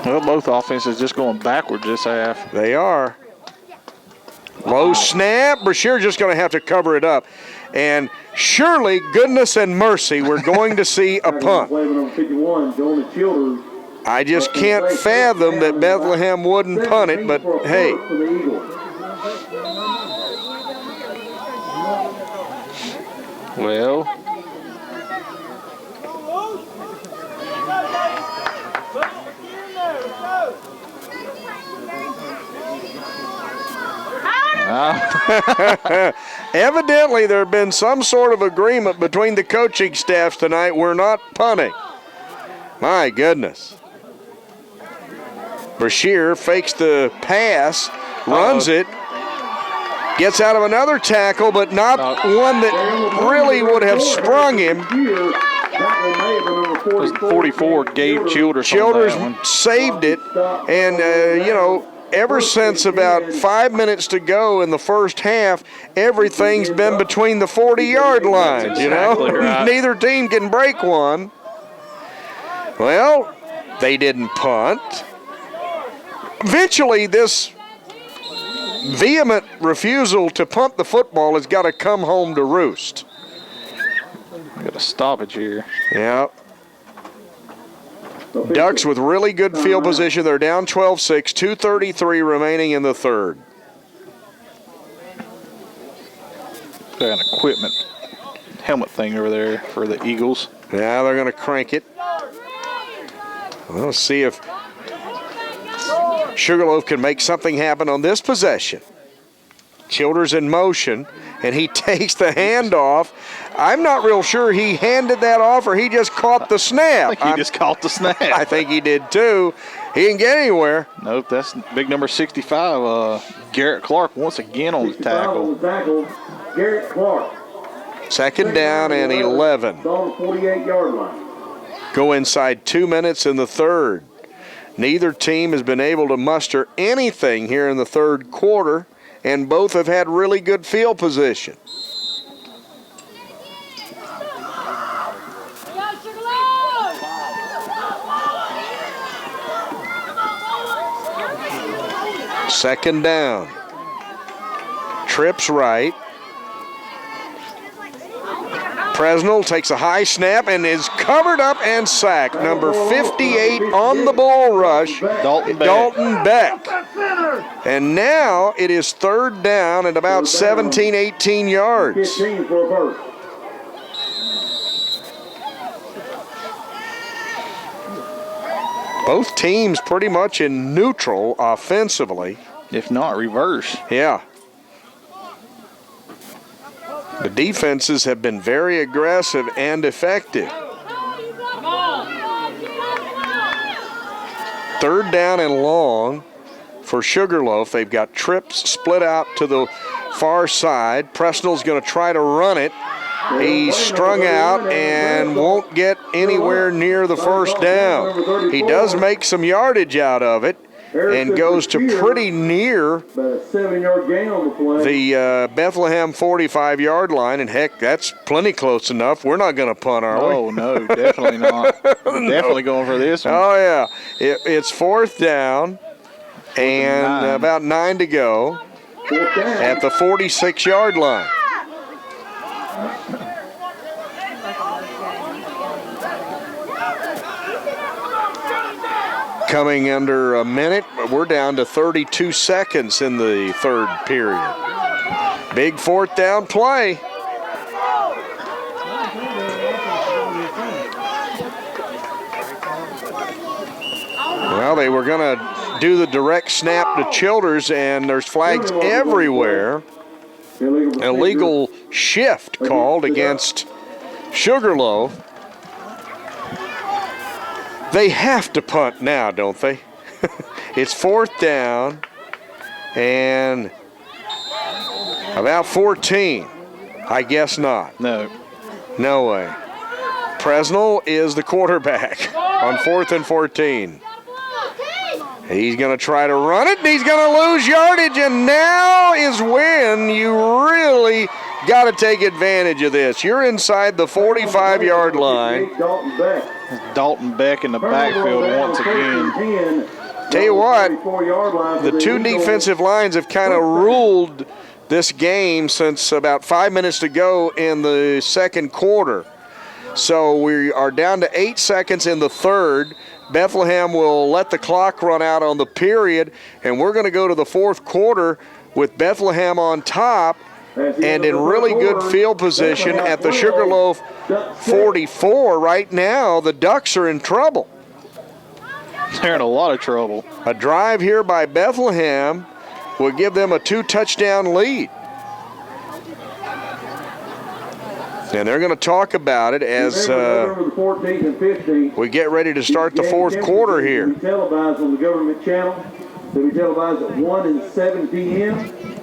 Well, both offenses just going backwards this half. They are. Low snap. Brashear just going to have to cover it up. And surely, goodness and mercy, we're going to see a punt. I just can't fathom that Bethlehem wouldn't punt it, but hey. Well, evidently there had been some sort of agreement between the coaching staffs tonight. We're not punting. My goodness. Brashear fakes the pass, runs it, gets out of another tackle, but not one that really would have sprung him. 44 gave Childers. Childers saved it, and ever since about 5 minutes to go in the first half, everything's been between the 40-yard lines, Right. Neither team can break one. Well, they didn't punt. Eventually, this vehement refusal to punt the football has got to come home to roost. Got a stoppage here. Yeah. Ducks with really good field position. They're down 12-6, 2:33 remaining in the third. Got an equipment helmet thing over there for the Eagles. Yeah, they're going to crank it. We'll see if Sugarloaf can make something happen on this possession. Childers in motion, and he takes the handoff. I'm not real sure he handed that off or he just caught the snap. I think he just caught the snap. I think he did too. He didn't get anywhere. Nope, that's big number 65, Garrett Clark, once again on the tackle. Garrett Clark. Second down and 11. On the 48-yard line. Go inside 2 minutes in the third. Neither team has been able to muster anything here in the third quarter, and both have had really good field position. Second down. Trips right. Presnell takes a high snap and is covered up and sacked. Number 58 on the bull rush, Dalton Beck. And now it is third down at about 17, 18 yards. 15 for a first. Both teams pretty much in neutral offensively. If not, reverse. Yeah. The defenses have been very aggressive and effective. Third down and long for Sugarloaf. They've got trips split out to the far side. Presnell's going to try to run it. He's strung out and won't get anywhere near the first down. He does make some yardage out of it and goes to pretty near the Bethlehem 45-yard line. And, heck, that's plenty close enough. We're not going to punt, are we? Oh, no, definitely not. We're definitely going for this one. Oh, yeah. It's fourth down and about 9 to go at the 46-yard line. Coming under a minute, we're down to 32 seconds in the third period. Big fourth down play. Well, they were going to do the direct snap to Childers, and there's flags everywhere. Illegal shift called against Sugarloaf. They have to punt now, don't they? It's 4th down and about 14. I guess not. No. No way. Presnell is the quarterback on 4th and 14. He's going to try to run it, and he's going to lose yardage, and now is when you really got to take advantage of this. You're inside the 45-yard line. Dalton Beck in the backfield once again. Tell you what, the two defensive lines have kind of ruled this game since about 5 minutes to go in the second quarter. So we are down to 8 seconds in the third. Bethlehem will let the clock run out on the period, and we're going to go to the fourth quarter with Bethlehem on top and in really good field position at the Sugarloaf 44. Right now, the Ducks are in trouble. They're in a lot of trouble. A drive here by Bethlehem will give them a 2-touchdown lead. And they're going to talk about it as we get ready to start the fourth quarter here. Televised on the government channel. They'll be televised at 1 and 7 p.m.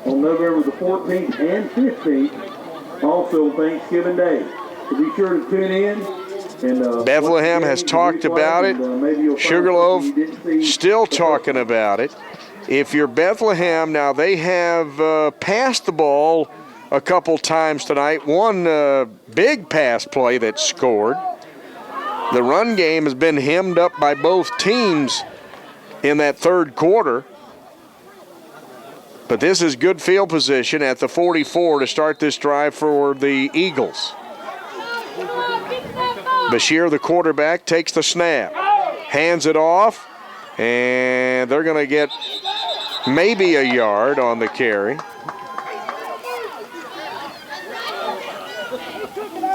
on November the 14th and 15th, also Thanksgiving Day. So be sure to tune in. And, Bethlehem has talked about it. Sugarloaf still talking about it. If you're Bethlehem, now they have passed the ball a couple times tonight. One big pass play that scored. The run game has been hemmed up by both teams in that third quarter. But this is good field position at the 44 to start this drive for the Eagles. Bashir, the quarterback, takes the snap, hands it off, and they're going to get maybe a yard on the carry.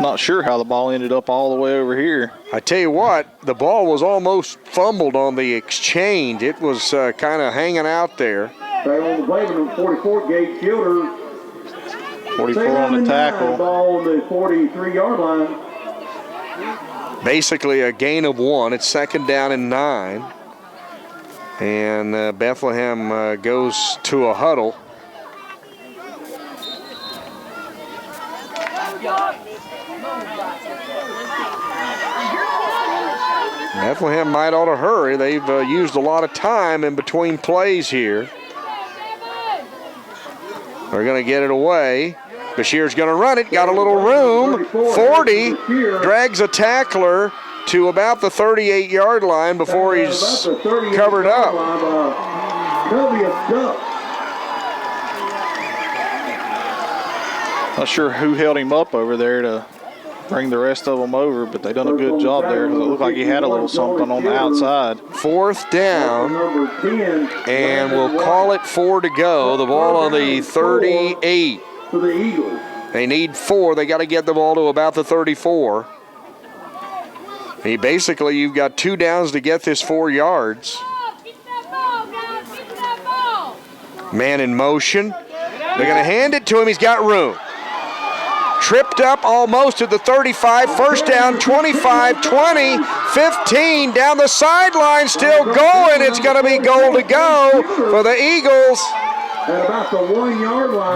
Not sure how the ball ended up all the way over here. I tell you what, the ball was almost fumbled on the exchange. It was kind of hanging out there. They're on the play with 44, Gabe Fielder. 44 on the tackle. Ball on the 43-yard line. Basically a gain of 1. It's 2nd down and 9. And Bethlehem goes to a huddle. Bethlehem might ought to hurry. They've used a lot of time in between plays here. They're going to get it away. Bashir's going to run it. Got a little room. 40. Drags a tackler to about the 38-yard line before he's covered up. Not sure who held him up over there to bring the rest of them over, but they done a good job there because it looked like he had a little something on the outside. 4th down, and we'll call it 4 to go. The ball on the 38. For the Eagles. They need 4. They got to get the ball to about the 34. Basically, you've got 2 downs to get this 4 yards. Man in motion. They're going to hand it to him. He's got room. Tripped up almost at the 35. First down, 25, 20, 15. Down the sideline, still going. It's going to be goal to go for the Eagles. At about the 1-yard line.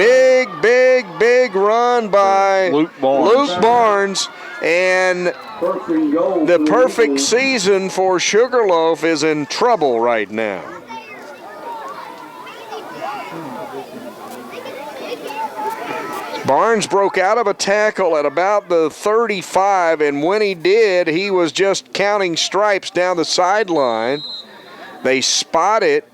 Big run by Luke Barnes. And the perfect season for Sugarloaf is in trouble right now. Barnes broke out of a tackle at about the 35, and when he did, he was just counting stripes down the sideline. They spot it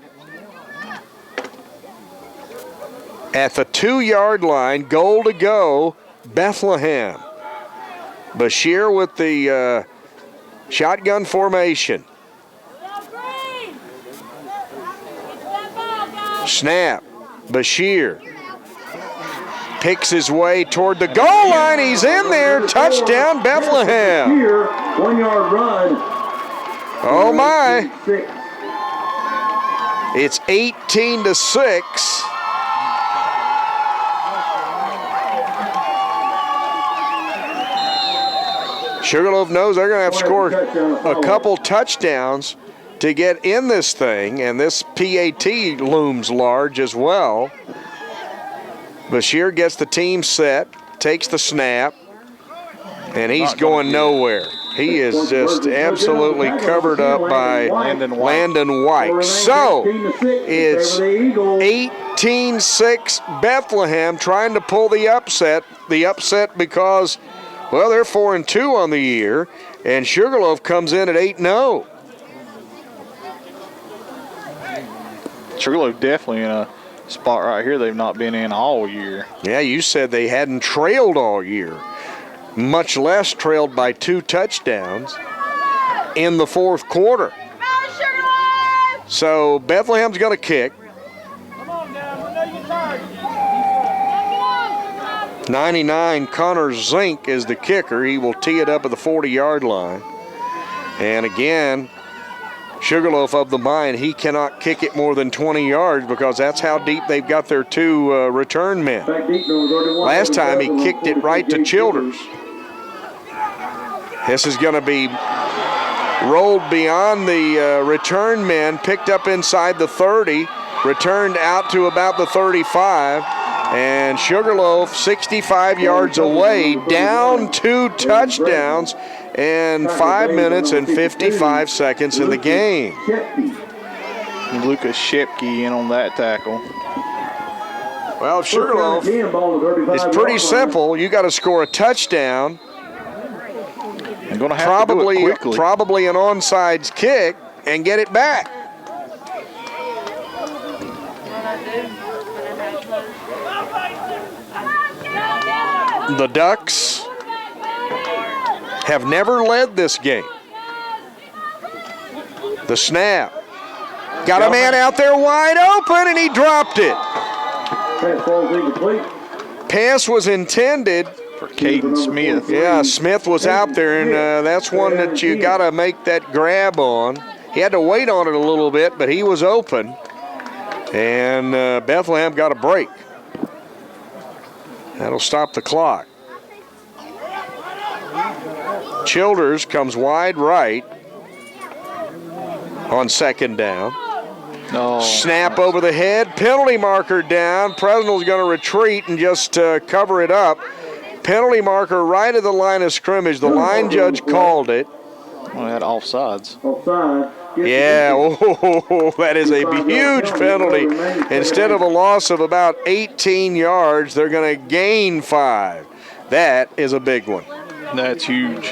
at the 2-yard line, goal to go, Bethlehem. Bashir with the shotgun formation. Snap, Bashir picks his way toward the goal line. He's in there. Touchdown, Bethlehem. 1-yard run. Oh, my. It's 18-6. Sugarloaf knows they're going to have to score a couple touchdowns to get in this thing, and this PAT looms large as well. Bashir gets the team set, takes the snap, and he's going nowhere. He is just absolutely covered up by Landon White. So it's 18-6 Bethlehem trying to pull the upset. The upset because, well, they're 4-2 on the year, and Sugarloaf comes in at 8-0. Sugarloaf definitely in a spot right here they've not been in all year. Yeah, you said they hadn't trailed all year, much less trailed by 2 touchdowns in the fourth quarter. So Bethlehem's going to kick. 99 Connor Zink is the kicker. He will tee it up at the 40-yard line. And again, Sugarloaf of the mind, he cannot kick it more than 20 yards because that's how deep they've got their 2 return men. Last time he kicked it right to Childers. This is going to be rolled beyond the return men, picked up inside the 30, returned out to about the 35, and Sugarloaf 65 yards away, down 2 touchdowns, and 5 minutes and 55 seconds in the game. Lucas Shepke in on that tackle. Well, Sugarloaf is pretty simple. You got to score a touchdown. I'm going to have to do it quickly. Probably an onside kick and get it back. The Ducks have never led this game. The snap. Got a man out there wide open, and he dropped it. Pass was intended for Caden Smith. Yeah, Smith was out there, and that's one that you got to make that grab on. He had to wait on it a little bit, but he was open, and Bethlehem got a break. That'll stop the clock. Childers comes wide right on second down. No. Snap over the head, penalty marker down. Presnell's going to retreat and just cover it up. Penalty marker right at the line of scrimmage. The line judge called it. Well, that offsides. Yeah, oh, that is a huge penalty. Instead of a loss of about 18 yards, they're going to gain 5. That is a big one. That's huge.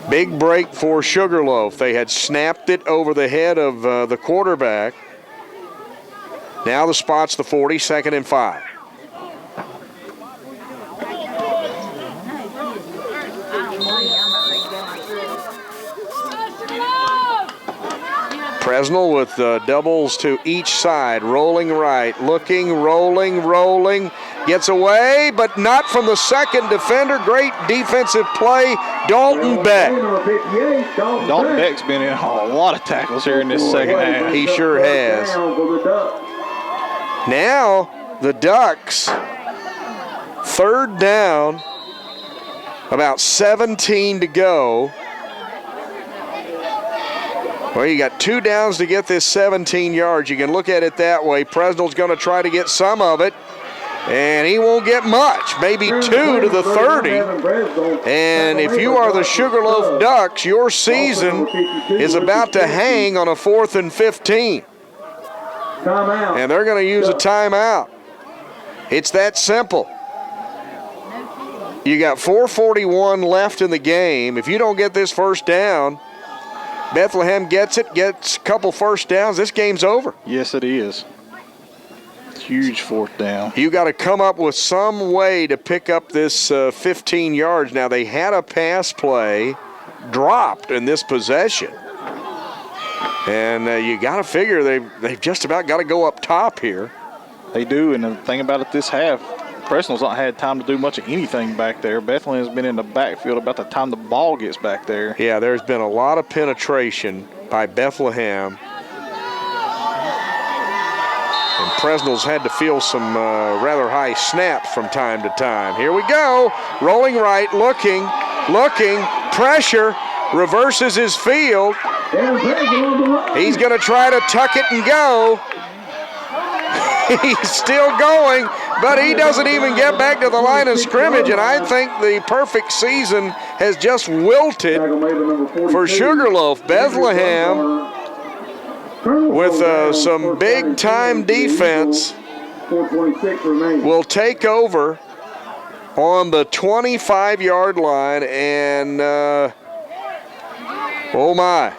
Big break for Sugarloaf. They had snapped it over the head of the quarterback. Now the spot's the 40, 2nd and 5. Presnell with doubles to each side, rolling right, looking, rolling, gets away, but not from the second defender. Great defensive play, Dalton Beck. Dalton Beck's been in a lot of tackles here in this second half. He sure has. Now the Ducks, 3rd down, about 17 to go. Well, you got 2 downs to get this 17 yards. You can look at it that way. Presnell's going to try to get some of it, and he won't get much, maybe 2 to the 30. And if you are the Sugarloaf Ducks, your season is about to hang on a 4th and 15. And they're going to use a timeout. It's that simple. You got 4:41 left in the game. If you don't get this first down, Bethlehem gets it, gets a couple first downs, this game's over. Yes, it is. Huge 4th down. You got to come up with some way to pick up this 15 yards. Now, they had a pass play dropped in this possession. And you got to figure they've just about got to go up top here. They do, and the thing about it this half, Presnell's not had time to do much of anything back there. Bethlehem's been in the backfield about the time the ball gets back there. Yeah, there's been a lot of penetration by Bethlehem. And Presnell's had to feel some rather high snaps from time to time. Here we go. Rolling right, looking, pressure, reverses his field. He's going to try to tuck it and go. He's still going, but he doesn't even get back to the line of scrimmage, and I think the perfect season has just wilted for Sugarloaf. Bethlehem, with some big-time defense, will take over on the 25-yard line, and oh my.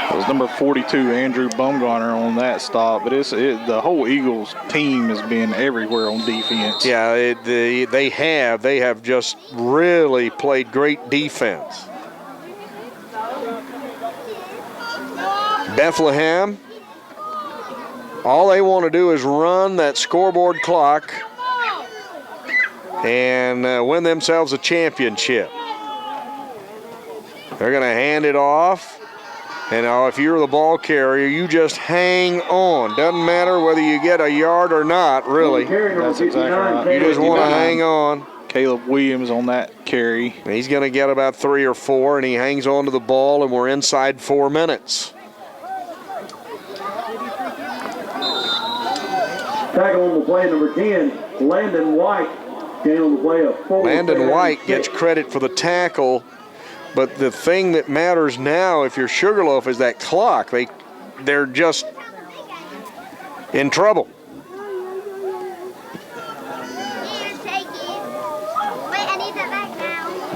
It was number 42, Andrew Bumgarner, on that stop, but the whole Eagles team has been everywhere on defense. Yeah, they have just really played great defense. Bethlehem, all they want to do is run that scoreboard clock and win themselves a championship. They're going to hand it off. And if you're the ball carrier, you just hang on. Doesn't matter whether you get a yard or not, really. That's exactly right. You just want to hang on. Caleb Williams on that carry. He's going to get about 3 or 4, and he hangs on to the ball, and we're inside 4 minutes. Tackle on the play, number 10, Landon White. Came on the play of 4. Landon White gets credit for the tackle. But the thing that matters now, if you're Sugarloaf, is that clock. They're just in trouble.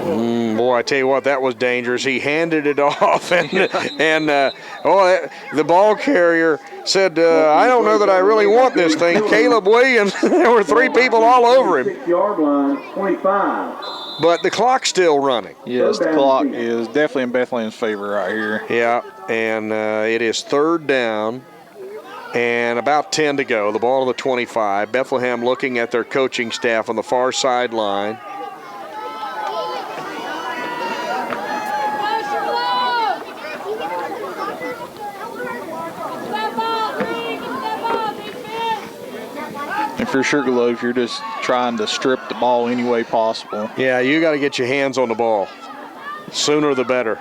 Boy, I tell you what, that was dangerous. He handed it off, and the ball carrier said, I don't know that I really want this thing. Caleb Williams, there were 3 people all over him. 6-yard line, 25. But the clock's still running. Yes, the clock is definitely in Bethlehem's favor right here. Yeah, and it is 3rd down and about 10 to go. The ball to the 25. Bethlehem looking at their coaching staff on the far sideline. If you're Sugarloaf, you're just trying to strip the ball any way possible. Yeah, you got to get your hands on the ball. Sooner the better.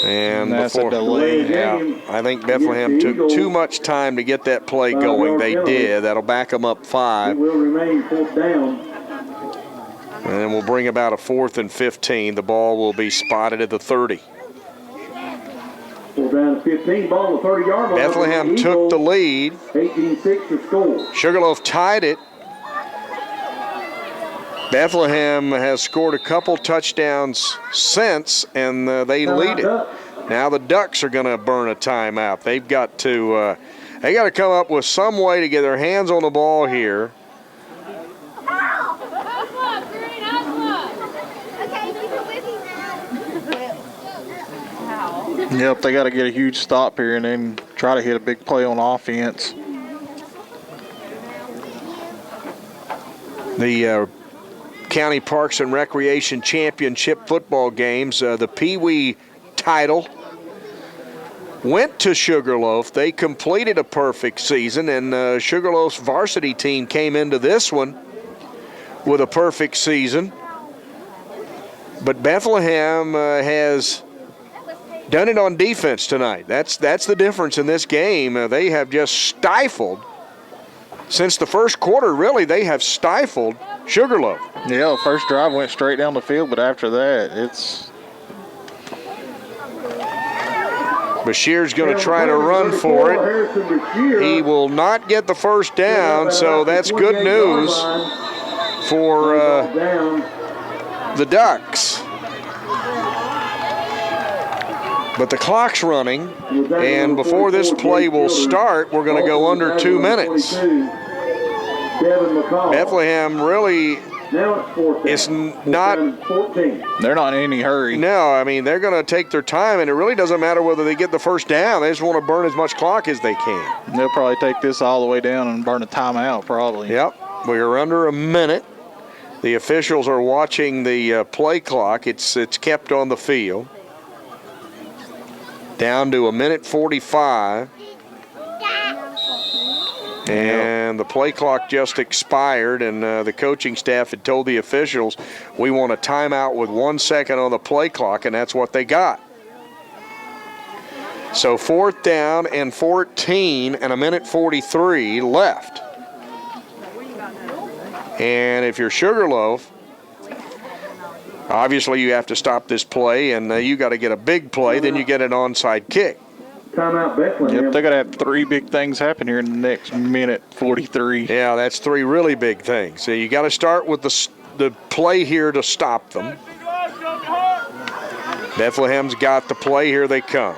And that's a delay. Yeah, I think Bethlehem took too much time to get that play going. They did. That'll back them up 5. It will remain 4th down. And then we'll bring about a 4th and 15. The ball will be spotted at the 30. 4th down to 15, ball to 30-yard line. Bethlehem took the lead. 18-6 to score. Sugarloaf tied it. Bethlehem has scored a couple touchdowns since, and they lead it. Now the Ducks are going to burn a timeout. They've got to come up with some way to get their hands on the ball here. Yep, they got to get a huge stop here and then try to hit a big play on offense. The County Parks and Recreation Championship football games, the Pee Wee title went to Sugarloaf. They completed a perfect season, and Sugarloaf's varsity team came into this one with a perfect season. But Bethlehem has done it on defense tonight. That's the difference in this game. They have just stifled, since the first quarter, really, they have stifled Sugarloaf. Yeah, the first drive went straight down the field, but after that, it's... Bashir's going to try to run for it. He will not get the first down, so that's good news for the Ducks. But the clock's running, and before this play will start, we're going to go under 2 minutes. Bethlehem really is not... They're not in any hurry. No, I mean, they're going to take their time, and it really doesn't matter whether they get the first down. They just want to burn as much clock as they can. They'll probably take this all the way down and burn a timeout, probably. Yep, we're under a minute. The officials are watching the play clock. It's kept on the field. Down to a minute 45. And the play clock just expired, and the coaching staff had told the officials, we want a timeout with 1 second on the play clock, and that's what they got. So 4th down and 14 and a minute 43 left. And if you're Sugarloaf, obviously you have to stop this play, and you got to get a big play, then you get an onside kick. Timeout Bethlehem. Yep, they're going to have 3 big things happen here in the next minute 43. Yeah, that's 3 really big things. So you got to start with the play here to stop them. Bethlehem's got the play. Here they come.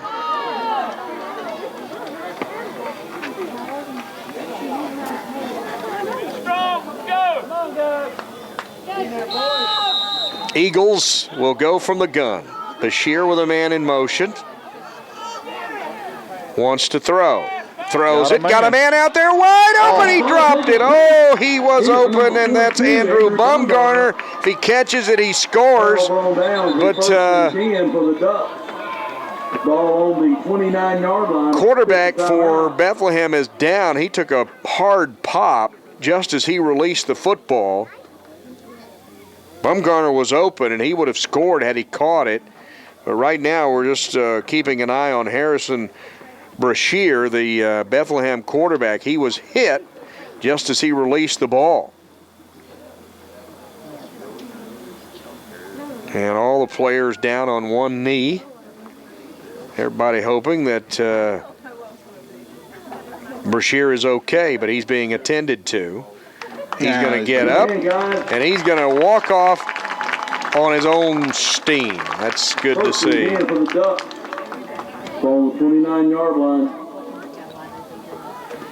Eagles will go from the gun. Bashir with a man in motion. Wants to throw. Throws it. Got a man out there wide open. He dropped it. Oh, he was open, and that's Andrew Bumgarner. If he catches it, he scores. But ball on the 29-yard line. Quarterback for Bethlehem is down. He took a hard pop just as he released the football. Bumgarner was open, and he would have scored had he caught it. But right now we're just keeping an eye on Harrison Brashear, the Bethlehem quarterback. He was hit just as he released the ball. And all the players down on one knee. Everybody hoping that Brashear is okay, but he's being attended to. He's going to get up, and he's going to walk off on his own steam. That's good to see. On the 29-yard line.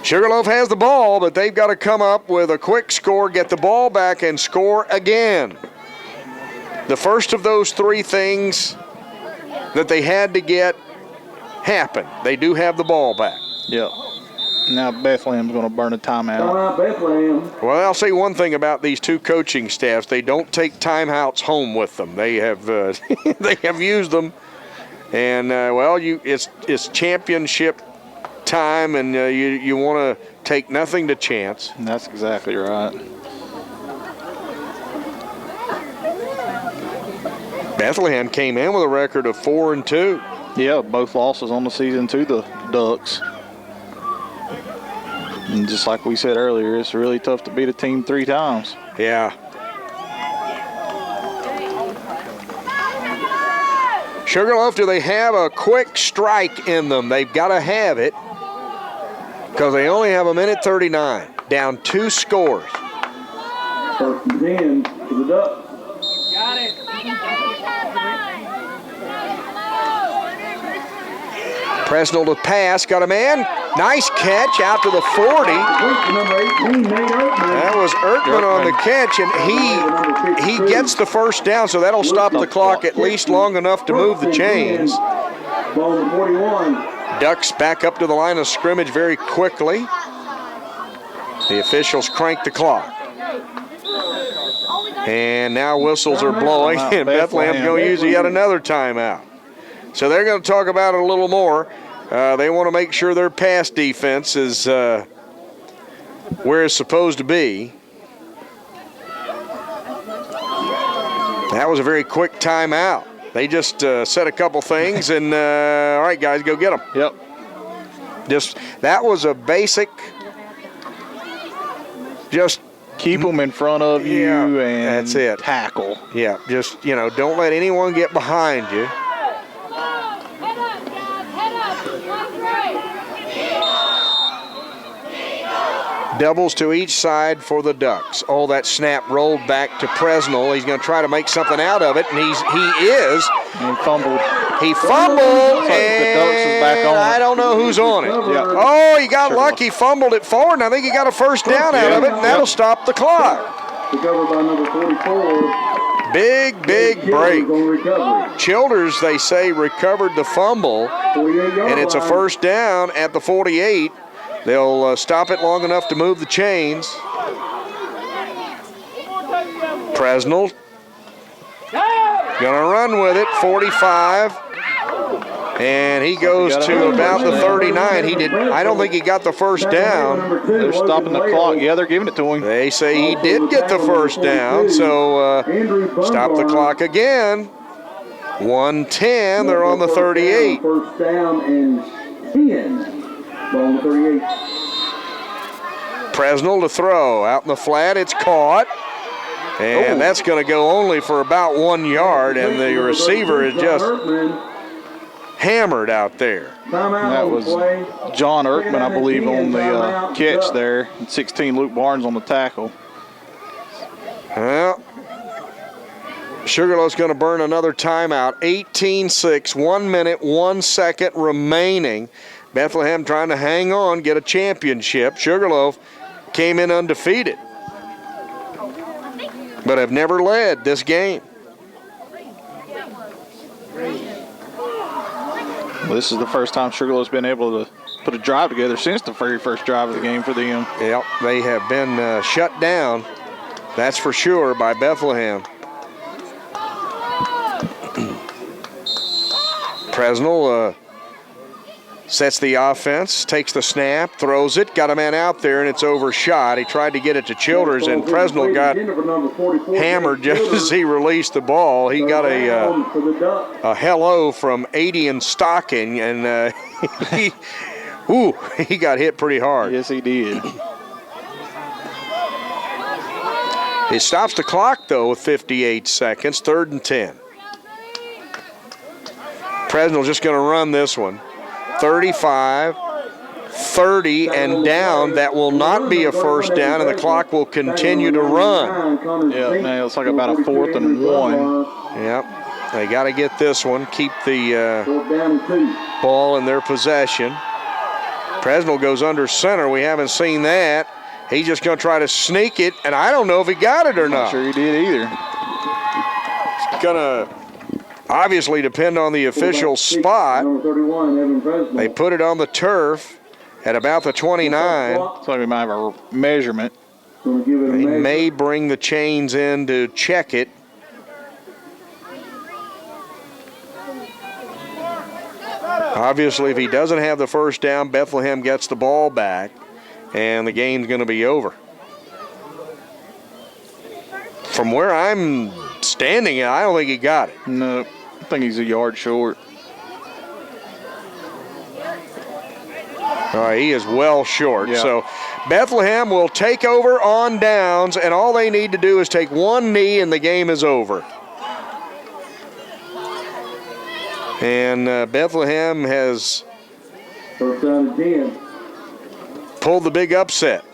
Sugarloaf has the ball, but they've got to come up with a quick score, get the ball back, and score again. The first of those 3 things that they had to get happened. They do have the ball back. Yep. Now Bethlehem's going to burn a timeout. Timeout Bethlehem. Well, I'll say one thing about these 2 coaching staffs. They don't take timeouts home with them. They have they have used them. And, well, it's championship time, and you want to take nothing to chance. And that's exactly right. Bethlehem came in with a record of 4-2. Yeah, both losses on the season to the Ducks. And just like we said earlier, it's really tough to beat a team 3 times. Yeah. Sugarloaf, do they have a quick strike in them? They've got to have it because they only have a minute 39. Down 2 scores. 1st and 10 to the Ducks. Got it. Presnell to pass, got a man. Nice catch out to the 40. That was Erkman on the catch, and he gets the first down, so that'll stop the clock at least long enough to move the chains. Ball to 41. Ducks back up to the line of scrimmage very quickly. The officials crank the clock. And now whistles are blowing, and Bethlehem's going to use yet another timeout. So they're going to talk about it a little more. They want to make sure their pass defense is where it's supposed to be. That was a very quick timeout. They just said a couple things, and all right, guys, go get them. Yep. That was a basic, just keep them in front of you, and that's it. Tackle. Yeah, just, don't let anyone get behind you. Doubles to each side for the Ducks. Oh, that snap rolled back to Presnell. He's going to try to make something out of it, and he is. And fumbled. He fumbled, and the Ducks is back on. I don't know who's on it. Yeah. Oh, he got lucky, fumbled it forward, and I think he got a first down out of it, and that'll stop the clock. Recovered by number 44. Big break. Childers, they say, recovered the fumble, and it's a first down at the 48. They'll stop it long enough to move the chains. Presnell gonna run with it, 45. And he goes to about the 39. He did. I don't think he got the first down. They're stopping the clock. Yeah, they're giving it to him. They say he did get the first down, so stop the clock again. 1:10. They're on the 38. First down and 10. Ball on the 38. Presnell to throw. Out in the flat, it's caught. And that's going to go only for about 1 yard, and the receiver is just hammered out there. That was John Erkman, I believe, on the catch there. 16, Luke Barnes on the tackle. Well, Sugarloaf's going to burn another timeout. 18-6, 1 minute, 1 second remaining. Bethlehem trying to hang on, get a championship. Sugarloaf came in undefeated, but have never led this game. Well, this is the first time Sugarloaf's been able to put a drive together since the very first drive of the game for them. Yep, they have been shut down, that's for sure, by Bethlehem. Presnell sets the offense, takes the snap, throws it, got a man out there, and it's overshot. He tried to get it to Childers, and Presnell got hammered just as he released the ball. He got a hello from Adian Stocking, and he got hit pretty hard. Yes, he did. He stops the clock, though, with 58 seconds, 3rd and 10. Presnell just going to run this one. 35, 30, and down. That will not be a first down, and the clock will continue to run. Yeah, now it's like about a 4th and 1. Yep, they got to get this one, keep the ball in their possession. Presnell goes under center. We haven't seen that. He's just going to try to sneak it, and I don't know if he got it or not. Not sure he did either. It's going to obviously depend on the official spot. They put it on the turf at about the 29. So we might have a measurement. They may bring the chains in to check it. Obviously, if he doesn't have the first down, Bethlehem gets the ball back, and the game's going to be over. From where I'm standing, I don't think he got it. No, I think he's a yard short. All right, he is well short. Yeah. So Bethlehem will take over on downs, and all they need to do is take one knee, and the game is over. And Bethlehem has First down and 10. pulled the big upset.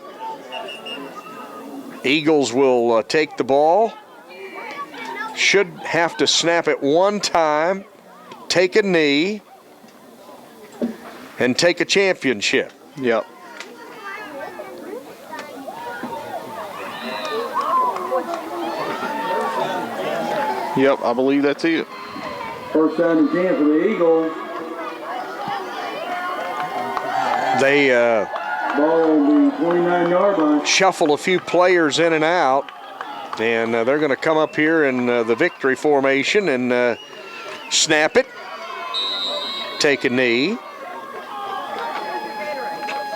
Eagles will take the ball. Should have to snap it one time, take a knee, and take a championship. Yep. Yep, I believe that's it. First down and 10 for the Eagles. They Ball on the 29-yard line. shuffle a few players in and out, and they're going to come up here in the victory formation and snap it, take a knee.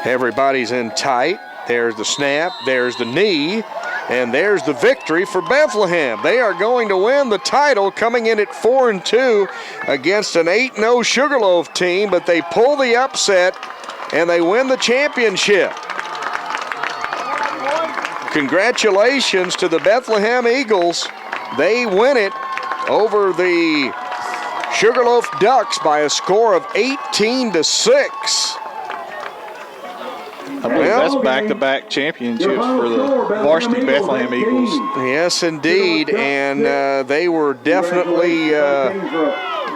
Everybody's in tight. There's the snap, there's the knee, and there's the victory for Bethlehem. They are going to win the title, coming in at 4-2 against an 8-0 Sugarloaf team, but they pull the upset and they win the championship. Congratulations to the Bethlehem Eagles. They win it over the Sugarloaf Ducks by a score of 18-6. I believe that's back-to-back championships for the Varsity Bethlehem Eagles. Yes, indeed, and they were definitely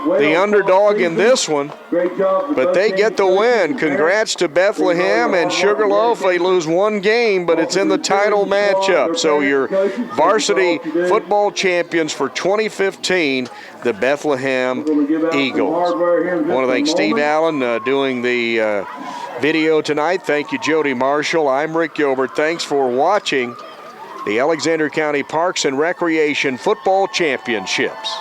the underdog in this one, but they get the win. Congrats to Bethlehem and Sugarloaf. They lose one game, but it's in the title matchup. So your varsity football champions for 2015, the Bethlehem Eagles. I want to thank Steve Allen doing the video tonight. Thank you, Jody Marshall. I'm Rick Gilbert. Thanks for watching the Alexander County Parks and Recreation Football Championships.